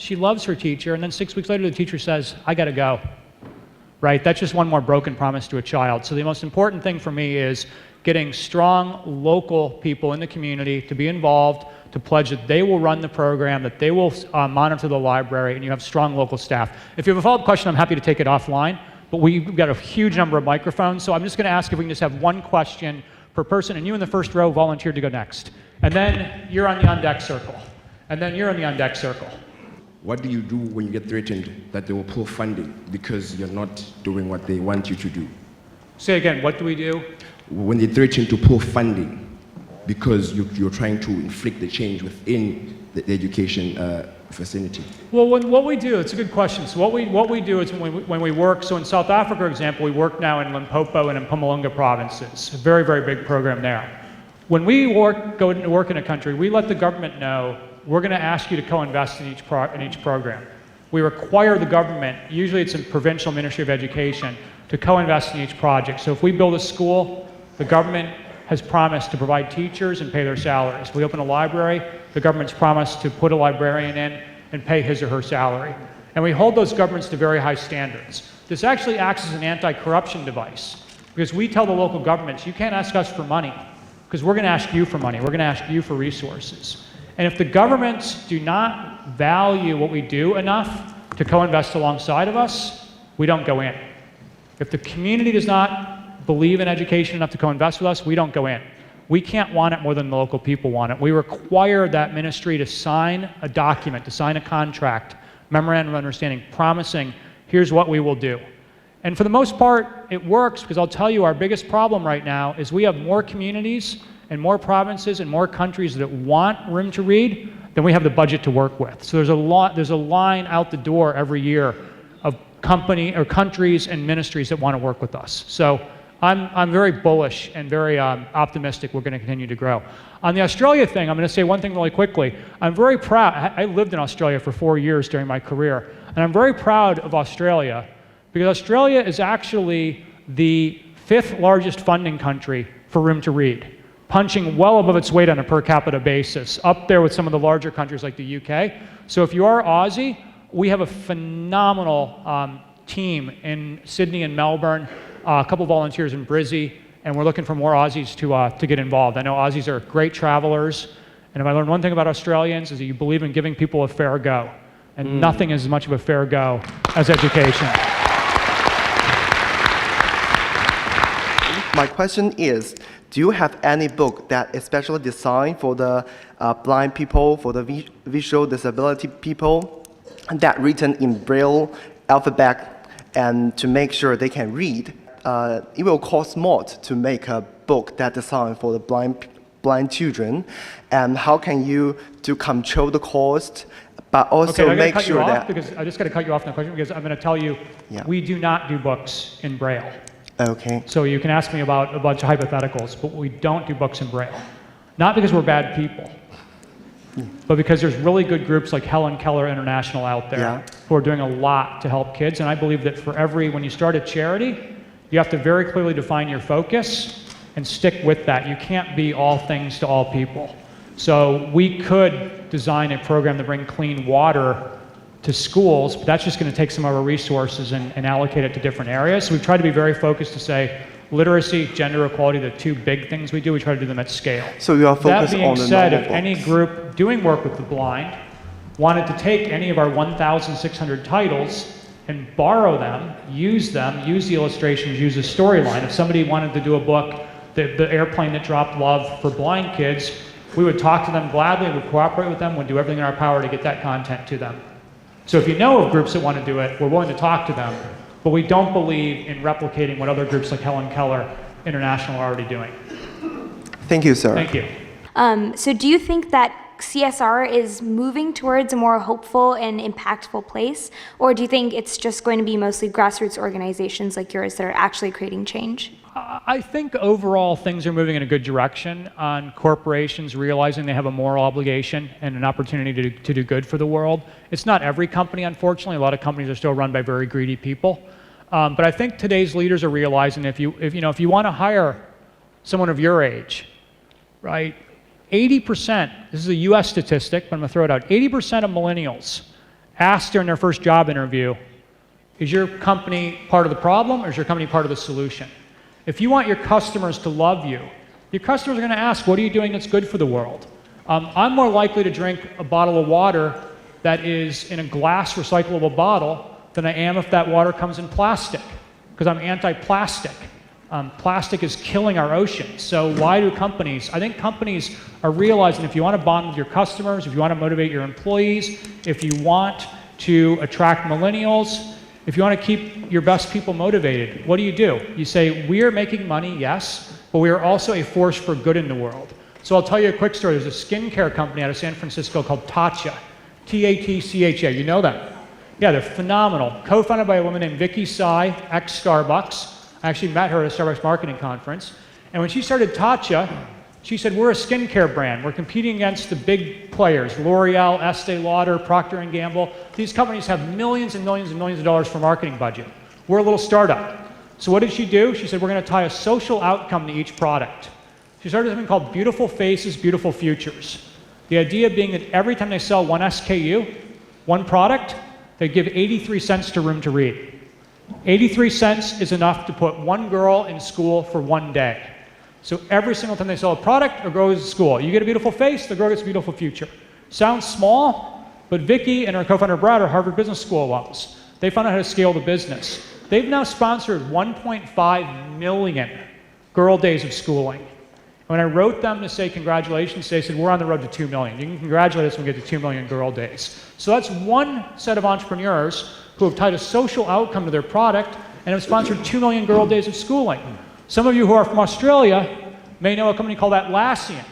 her teacher, and then 6 weeks later the teacher says, I got to go, right? That's just one more broken promise to a child. So the most important thing for me is getting strong local people in the community to be involved, to pledge that they will run the program, that they will monitor the library, and you have strong local staff. If you have a follow-up question, I'm happy to take it offline, but we've got a huge number of microphones, so I'm just going to ask if we can just have one question per person, and you in the first row volunteered to go next. And then you're on the on-deck circle. And then you're on the on-deck circle. What do you do when you get threatened that they will pull funding because you're not doing what they want you to do? Say again, what do we do? When they threaten to pull funding because you're trying to inflict the change within the education vicinity. Well, what we do, it's a good question. So what we do is when we work, so in South Africa, for example, we work now in Limpopo and in Mpumalanga provinces, a very, very big program there. When we go to work in a country, we let the government know we're going to ask you to co-invest in each program. We require the government, usually it's in provincial Ministry of Education, to co-invest in each project. So if we build a school, the government has promised to provide teachers and pay their salaries. We open a library, the government's promised to put a librarian in and pay his or her salary. And we hold those governments to very high standards. This actually acts as an anti-corruption device, because we tell the local governments, you can't ask us for money, because we're going to ask you for money, we're going to ask you for resources. And if the governments do not value what we do enough to co-invest alongside of us, we don't go in. If the community does not believe in education enough to co-invest with us, we don't go in. We can't want it more than the local people want it. We require that ministry to sign a document, to sign a contract memorandum of understanding promising, here's what we will do. And for the most part, it works, because I'll tell you, our biggest problem right now is we have more communities and more provinces and more countries that want room to read than we have the budget to work with. So there's a line out the door every year of countries and ministries that want to work with us. So I'm very bullish and very optimistic we're going to continue to grow. On the Australia thing, I'm going to say one thing really quickly. I'm very proud. I lived in Australia for 4 years during my career, and I'm very proud of Australia, because Australia is actually the 5th largest funding country for room to read, punching well above its weight on a per capita basis, up there with some of the larger countries like the UK. So if you are Aussie, we have a phenomenal team in Sydney and Melbourne, a couple volunteers in Brizzy, and we're looking for more Aussies to get involved. I know Aussies are great travelers, and if I learned one thing about Australians is that you believe in giving people a fair go, and nothing is as much of a fair go as education. My question is, do you have any book that is specially designed for the blind people, for the visual disability people, that written in Braille alphabet, and to make sure they can read? It will cost more to make a book that designed for the blind children, and how can you control the cost, but also okay, make sure that... Because I just got to cut you off on the question, because I'm going to tell you, we do not do books in Braille. Okay. So you can ask me about a bunch of hypotheticals, but we don't do books in Braille. Not because we're bad people, but because there's really good groups like Helen Keller International out there who are doing a lot to help kids. And I believe that when you start a charity, you have to very clearly define your focus and stick with that. You can't be all things to all people. So we could design a program to bring clean water to schools, but that's just going to take some of our resources and allocate it to different areas. So we've tried to be very focused to say literacy, gender equality, the 2 big things we do, we try to do them at scale. So you are focused on the That being said, if books. any group doing work with the blind wanted to take any of our 1,600 titles and borrow them, use the illustrations, use the storyline. If somebody wanted to do a book, the airplane that dropped love for blind kids, we would talk to them gladly, would cooperate with them, would do everything in our power to get that content to them. So if you know of groups that want to do it, we're willing to talk to them, but we don't believe in replicating what other groups like Helen Keller International are already doing. Thank you, sir. Thank you. So do you think that CSR is moving towards a more hopeful and impactful place, or do you think it's just going to be mostly grassroots organizations like yours that are actually creating change? I think overall things are moving in a good direction on corporations realizing they have a moral obligation and an opportunity to do good for the world. It's not every company, unfortunately. A lot of companies are still run by very greedy people. But I think today's leaders are realizing if you want to hire someone of your age, right, 80%, this is a US statistic, but I'm going to throw it out, 80% of millennials asked during their first job interview, is your company part of the problem or is your company part of the solution? If you want your customers to love you, your customers are going to ask, what are you doing that's good for the world? I'm more likely to drink a bottle of water that is in a glass recyclable bottle than I am if that water comes in plastic, because I'm anti-plastic. Plastic is killing our oceans. So why do companies? I think companies are realizing if you want to bond with your customers, if you want to motivate your employees, if you want to attract millennials, if you want to keep your best people motivated, what do? You say, we are making money, yes, but we are also a force for good in the world. So I'll tell you a quick story. There's a skincare company out of San Francisco called Tatcha, T-A-T-C-H-A. You know them? Yeah, they're phenomenal. Co-founded by a woman named Vicky Tsai, ex-Starbucks. I actually met her at a Starbucks marketing conference. And when she started Tatcha, she said, we're a skincare brand. We're competing against the big players, L'Oreal, Estee Lauder, Procter & Gamble. These companies have millions and millions and millions of dollars for marketing budget. We're a little startup. So what did she do? She said, we're going to tie a social outcome to each product. She started something called Beautiful Faces, Beautiful Futures. The idea being that every time they sell one SKU, one product, they give 83 cents to Room to Read. 83 cents is enough to put one girl in school for one day. So every single time they sell a product, a girl goes to school. You get a beautiful face, the girl gets a beautiful future. Sounds small, but Vicky and her co-founder Brad are Harvard Business School alums. They found out how to scale the business. They've now sponsored 1.5 million girl days of schooling. When I wrote them to say congratulations, they said, we're on the road to 2 million. You can congratulate us when we get to 2 million girl days. So that's one set of entrepreneurs who have tied a social outcome to their product and have sponsored 2 million girl days of schooling. Some of you who are from Australia may know a company called Atlassian.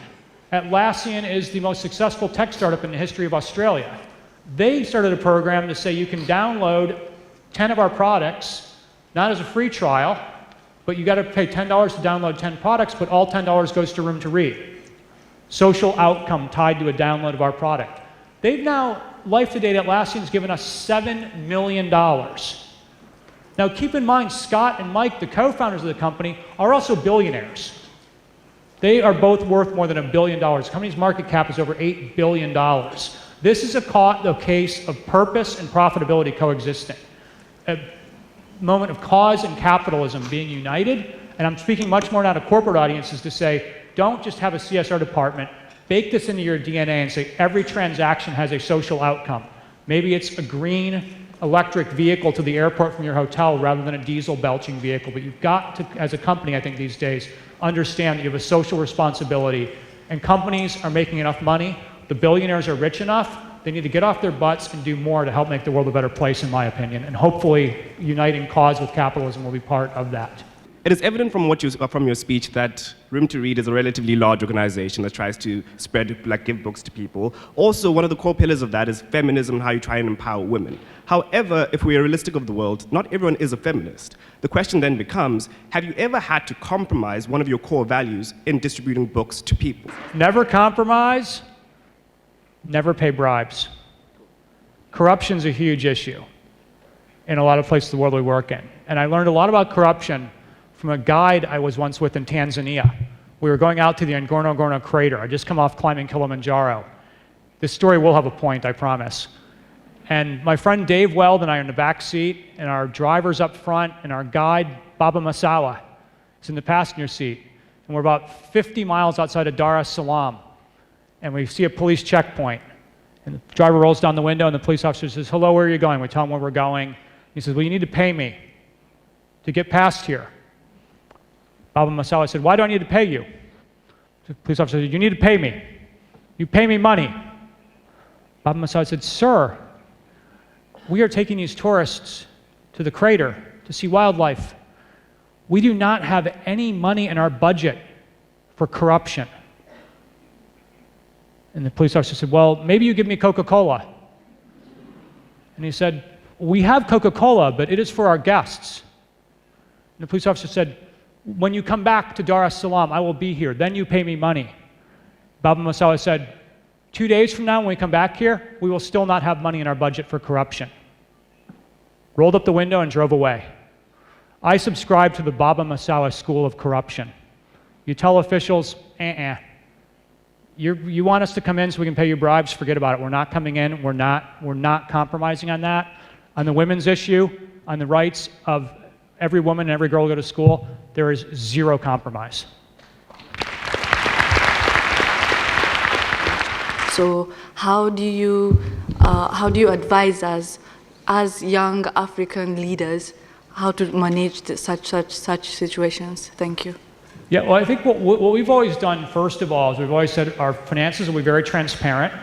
Atlassian is the most successful tech startup in the history of Australia. They started a program to say you can download 10 of our products, not as a free trial, but you got to pay $10 to download 10 products, but all $10 goes to Room to Read. Social outcome tied to a download of our product. They've now, life to date, Atlassian's given us $7 million. Now keep in mind, Scott and Mike, the co-founders of the company, are also billionaires. They are both worth more than $1 billion. The company's market cap is over $8 billion. This is a case of purpose and profitability coexisting. A moment of cause and capitalism being united, and I'm speaking much more now to corporate audiences to say, don't just have a CSR department, bake this into your DNA and say every transaction has a social outcome. Maybe it's a green electric vehicle to the airport from your hotel rather than a diesel belching vehicle, but you've got to, as a company, I think these days, understand that you have a social responsibility, and companies are making enough money, the billionaires are rich enough, they need to get off their butts and do more to help make the world a better place, in my opinion, and hopefully uniting cause with capitalism will be part of that. It is evident from from your speech that Room to Read is a relatively large organization that tries to give books to people. Also, one of the core pillars of that is feminism and how you try and empower women. However, if we are realistic of the world, not everyone is a feminist. The question then becomes, have you ever had to compromise one of your core values in distributing books to people? Never compromise, never pay bribes. Corruption's a huge issue in a lot of places in the world we work in. And I learned a lot about corruption from a guide I was once with in Tanzania. We were going out to the Ngorongoro crater. I just come off climbing Kilimanjaro. This story will have a point, I promise. And my friend Dave Weld and I are in the back seat, and our driver's up front, and our guide, Baba Masawa, is in the passenger seat. And we're about 50 miles outside of Dar es Salaam, and we see a police checkpoint. And the driver rolls down the window, and the police officer says, hello, where are you going? We tell him where we're going. He says, well, you need to pay me to get past here. Baba Masawa said, why do I need to pay you? The police officer said, you need to pay me. You pay me money. Baba Masawa said, sir, we are taking these tourists to the crater to see wildlife. We do not have any money in our budget for corruption. And the police officer said, well, maybe you give me Coca-Cola. And he said, we have Coca-Cola, but it is for our guests. And the police officer said, when you come back to Dar es Salaam, I will be here. Then you pay me money. Baba Masawa said, 2 days from now when we come back here, we will still not have money in our budget for corruption. Rolled up the window and drove away. I subscribe to the Baba Masawa school of corruption. You tell officials, you want us to come in so we can pay you bribes, forget about it. We're not coming in, we're not compromising on that. On the women's issue, on the rights of every woman and every girl who go to school, there is zero compromise. So how do you advise us as young African leaders how to manage such situations? Thank you. Yeah, well, I think what we've always done, first of all, is we've always said our finances will be very transparent.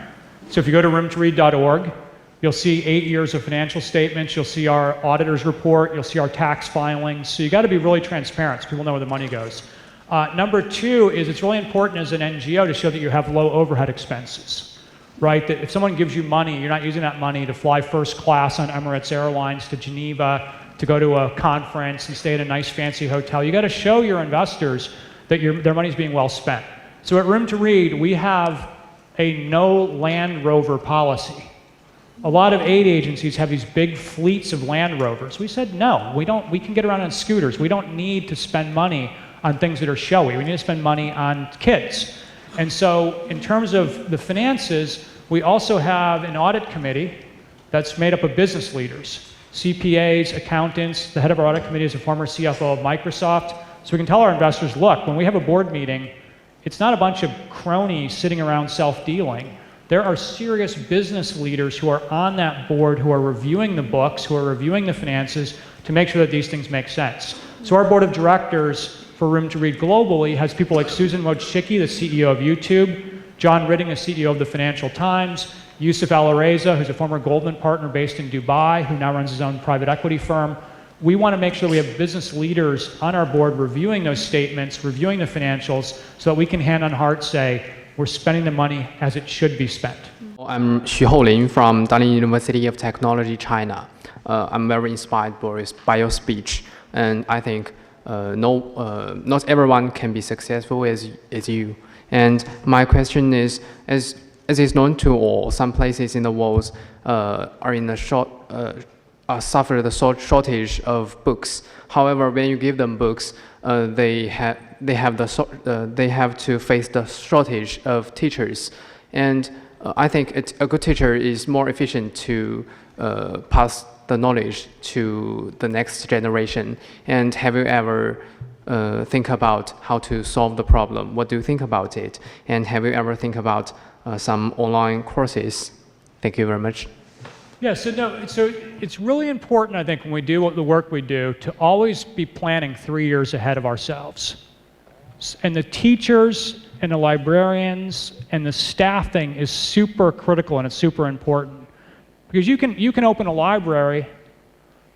So if you go to roomtoread.org, you'll see 8 years of financial statements, you'll see our auditor's report, you'll see our tax filings. So you got to be really transparent so people know where the money goes. Number two is it's really important as an NGO to show that you have low overhead expenses, right? That if someone gives you money, you're not using that money to fly first class on Emirates Airlines to Geneva, to go to a conference and stay at a nice fancy hotel. You got to show your investors that their money's being well spent. So at Room to Read, we have a no Land Rover policy. A lot of aid agencies have these big fleets of Land Rovers. We said, no, we can get around on scooters. We don't need to spend money on things that are showy. We need to spend money on kids. And so in terms of the finances, we also have an audit committee that's made up of business leaders, CPAs, accountants. The head of our audit committee is a former CFO of Microsoft. So we can tell our investors, look, when we have a board meeting, it's not a bunch of cronies sitting around self-dealing. There are serious business leaders who are on that board who are reviewing the books, who are reviewing the finances to make sure that these things make sense. So our board of directors, for Room to Read globally has people like Susan Wojcicki, the CEO of YouTube, John Riding, the CEO of the Financial Times, Yusuf Al-Areza, who's a former Goldman partner based in Dubai, who now runs his own private equity firm. We want to make sure we have business leaders on our board reviewing those statements, reviewing the financials, so that we can hand on heart say, we're spending the money as it should be spent. I'm Xu Houlin from Dalian University of Technology, China. I'm very inspired by your speech, and I think not everyone can be successful as you. And my question is, as is known to all, some places in the world are in a suffer the shortage of books. However, when you give them books, they have to face the shortage of teachers. And I think a good teacher is more efficient to pass the knowledge to the next generation. And have you ever think about how to solve the problem? What do you think about it? And have you ever think about some online courses? Thank you very much. Yeah, so it's really important, I think, when we do the work we do, to always be planning 3 years ahead of ourselves. And the teachers and the librarians and the staffing is super critical and it's super important. Because you can open a library,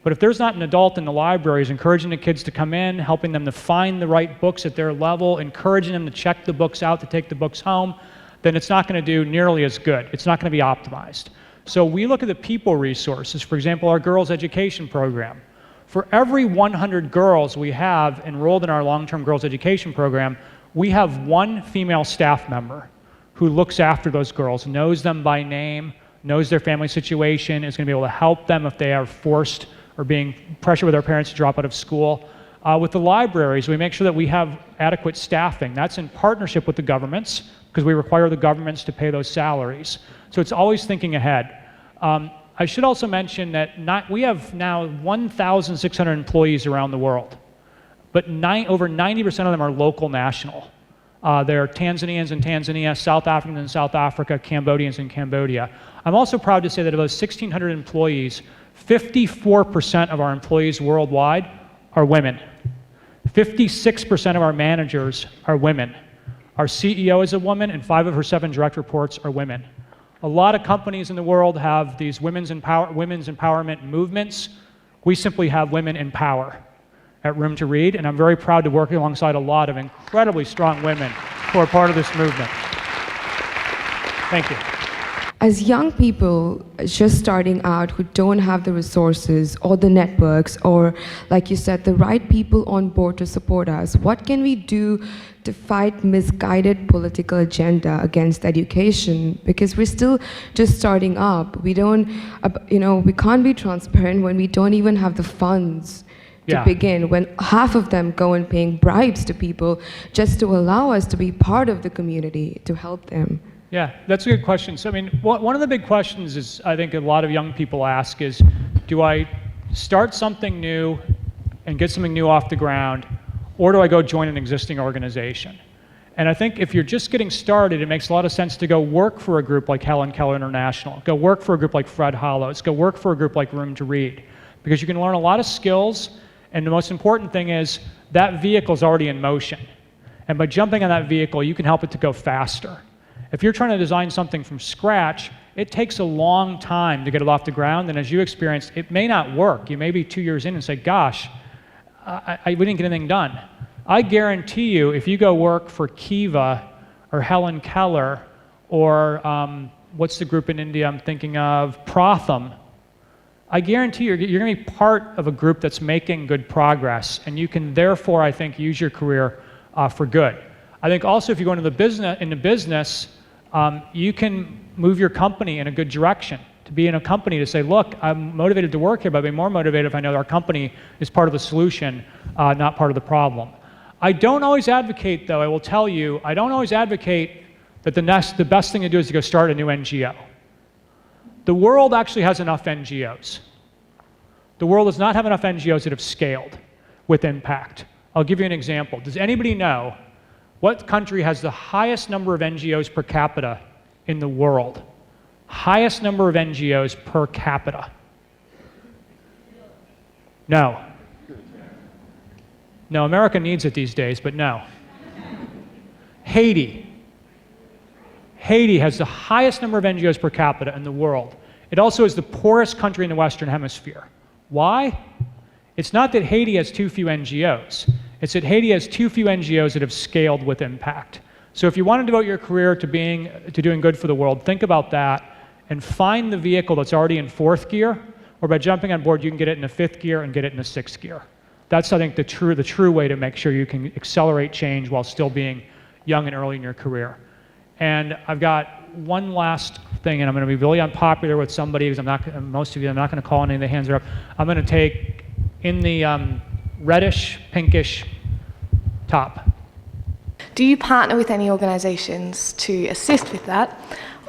but if there's not an adult in the library who's encouraging the kids to come in, helping them to find the right books at their level, encouraging them to check the books out, to take the books home, then it's not going to do nearly as good. It's not going to be optimized. So we look at the people resources, for example, our girls' education program. For every 100 girls we have enrolled in our long-term girls' education program, we have one female staff member who looks after those girls, knows them by name, knows their family situation, is going to be able to help them if they are forced or being pressured with their parents to drop out of school. With the libraries, we make sure that we have adequate staffing. That's in partnership with the governments, because we require the governments to pay those salaries. So it's always thinking ahead. I should also mention that we have now 1,600 employees around the world, but over 90% of them are local national. They're Tanzanians in Tanzania, South Africans in South Africa, Cambodians in Cambodia. I'm also proud to say that of those 1,600 employees, 54% of our employees worldwide are women. 56% of our managers are women. Our CEO is a woman, and 5 of her 7 direct reports are women. A lot of companies in the world have these women's empowerment movements. We simply have women in power at Room to Read, and I'm very proud to work alongside a lot of incredibly strong women who are part of this movement. Thank you. As young people just starting out who don't have the resources or the networks or, like you said, the right people on board to support us, what can we do to fight misguided political agenda against education? Because we're still just starting up. We don't, we can't be transparent when we don't even have the funds to begin, when half of them go and paying bribes to people just to allow us to be part of the community, to help them. Yeah, that's a good question. So, I mean, one of the big questions is, I think a lot of young people ask is, do I start something new and get something new off the ground, or do I go join an existing organization? And I think if you're just getting started, it makes a lot of sense to go work for a group like Helen Keller International, go work for a group like Fred Hollows, go work for a group like Room to Read, because you can learn a lot of skills, and the most important thing is that vehicle is already in motion. And by jumping on that vehicle, you can help it to go faster. If you're trying to design something from scratch, it takes a long time to get it off the ground, and as you experienced, it may not work. You may be 2 years in and say, gosh, we didn't get anything done. I guarantee you, if you go work for Kiva or Helen Keller or what's the group in India I'm thinking of, Pratham, I guarantee you're going to be part of a group that's making good progress, and you can therefore, I think, use your career for good. I think also if you go into business, you can move your company in a good direction. To be in a company to say, look, I'm motivated to work here, but I'd be more motivated if I know that our company is part of the solution, not part of the problem. I don't always advocate, though, I will tell you, I don't always advocate that the best thing to do is to go start a new NGO. The world actually has enough NGOs. The world does not have enough NGOs that have scaled with impact. I'll give you an example. Does anybody know what country has the highest number of NGOs per capita in the world? Highest number of NGOs per capita? No. No, America needs it these days, but no. Haiti. Haiti has the highest number of NGOs per capita in the world. It also is the poorest country in the Western Hemisphere. Why? It's not that Haiti has too few NGOs. It's that Haiti has too few NGOs that have scaled with impact. So if you want to devote your career to doing good for the world, think about that and find the vehicle that's already in 4th gear, or by jumping on board, you can get it in the 5th gear and get it in the 6th gear. That's, I think, the true way to make sure you can accelerate change while still being young and early in your career. And I've got one last thing, and I'm going to be really unpopular with somebody, because most of you, I'm not going to call any of the hands are up. I'm going to take in the reddish, pinkish top. Do you partner with any organizations to assist with that,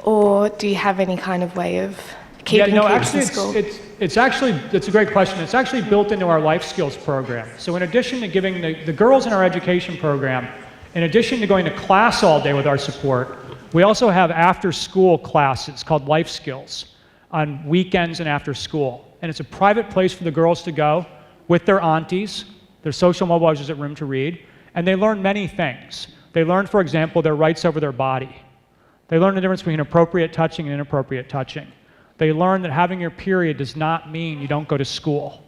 or do you have any kind of way of keeping kids in school? It's a great question. It's actually built into our life skills program. So in addition to giving the girls in our education program, in addition to going to class all day with our support, we also have after-school classes called life skills on weekends and after school. And it's a private place for the girls to go with their aunties, their social mobilizers at Room to Read, and they learn many things. They learn, for example, their rights over their body. They learn the difference between appropriate touching and inappropriate touching. They learn that having your period does not mean you don't go to school.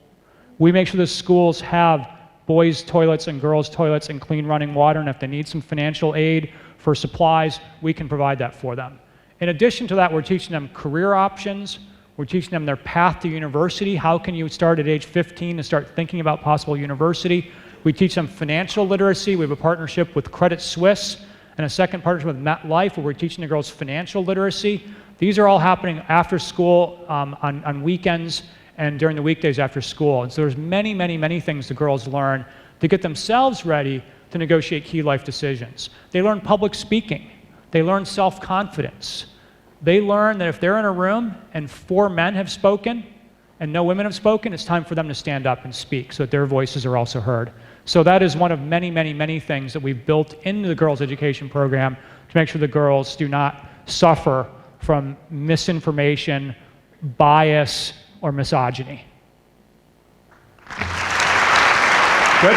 We make sure the schools have boys' toilets and girls' toilets and clean running water, and if they need some financial aid for supplies, we can provide that for them. In addition to that, we're teaching them career options. We're teaching them their path to university. How can you start at age 15 and start thinking about possible university? We teach them financial literacy. We have a partnership with Credit Suisse and a second partnership with MetLife, where we're teaching the girls financial literacy. These are all happening after school, on weekends, and during the weekdays after school. And so there's many, many, many things the girls learn to get themselves ready to negotiate key life decisions. They learn public speaking. They learn self-confidence. They learn that if they're in a room and 4 men have spoken and no women have spoken, it's time for them to stand up and speak so that their voices are also heard. So that is one of many, many, many things that we've built into the girls' education program to make sure the girls do not suffer from misinformation, bias, or misogyny. Good?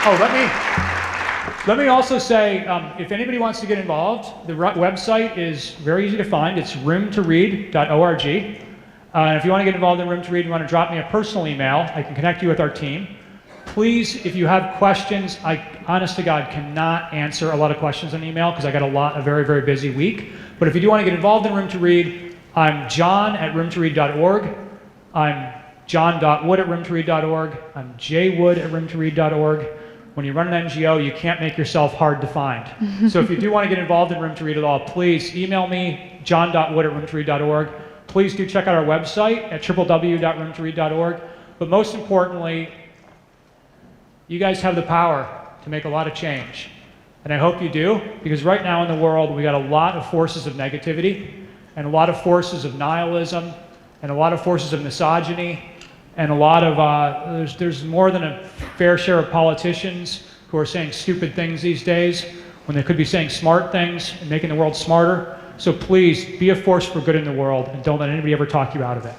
Oh, let me also say, if anybody wants to get involved, the website is very easy to find. It's roomtoread.org. And if you want to get involved in Room to Read and want to drop me a personal email, I can connect you with our team. Please, if you have questions, I, honest to God, cannot answer a lot of questions on email because I got a very, very busy week. But if you do want to get involved in Room to Read, I'm john@roomtoread.org. I'm john.wood@roomtoread.org. I'm jwood@roomtoread.org. When you run an NGO, you can't make yourself hard to find. So if you do want to get involved in Room to Read at all, please email me, john.wood@roomtoread.org. Please do check out our website at www.roomtoread.org. But most importantly, you guys have the power to make a lot of change. And I hope you do, because right now in the world, we got a lot of forces of negativity, and a lot of forces of nihilism, and a lot of forces of misogyny, and a lot of, there's more than a fair share of politicians who are saying stupid things these days when they could be saying smart things and making the world smarter. So please, be a force for good in the world, and don't let anybody ever talk you out of it.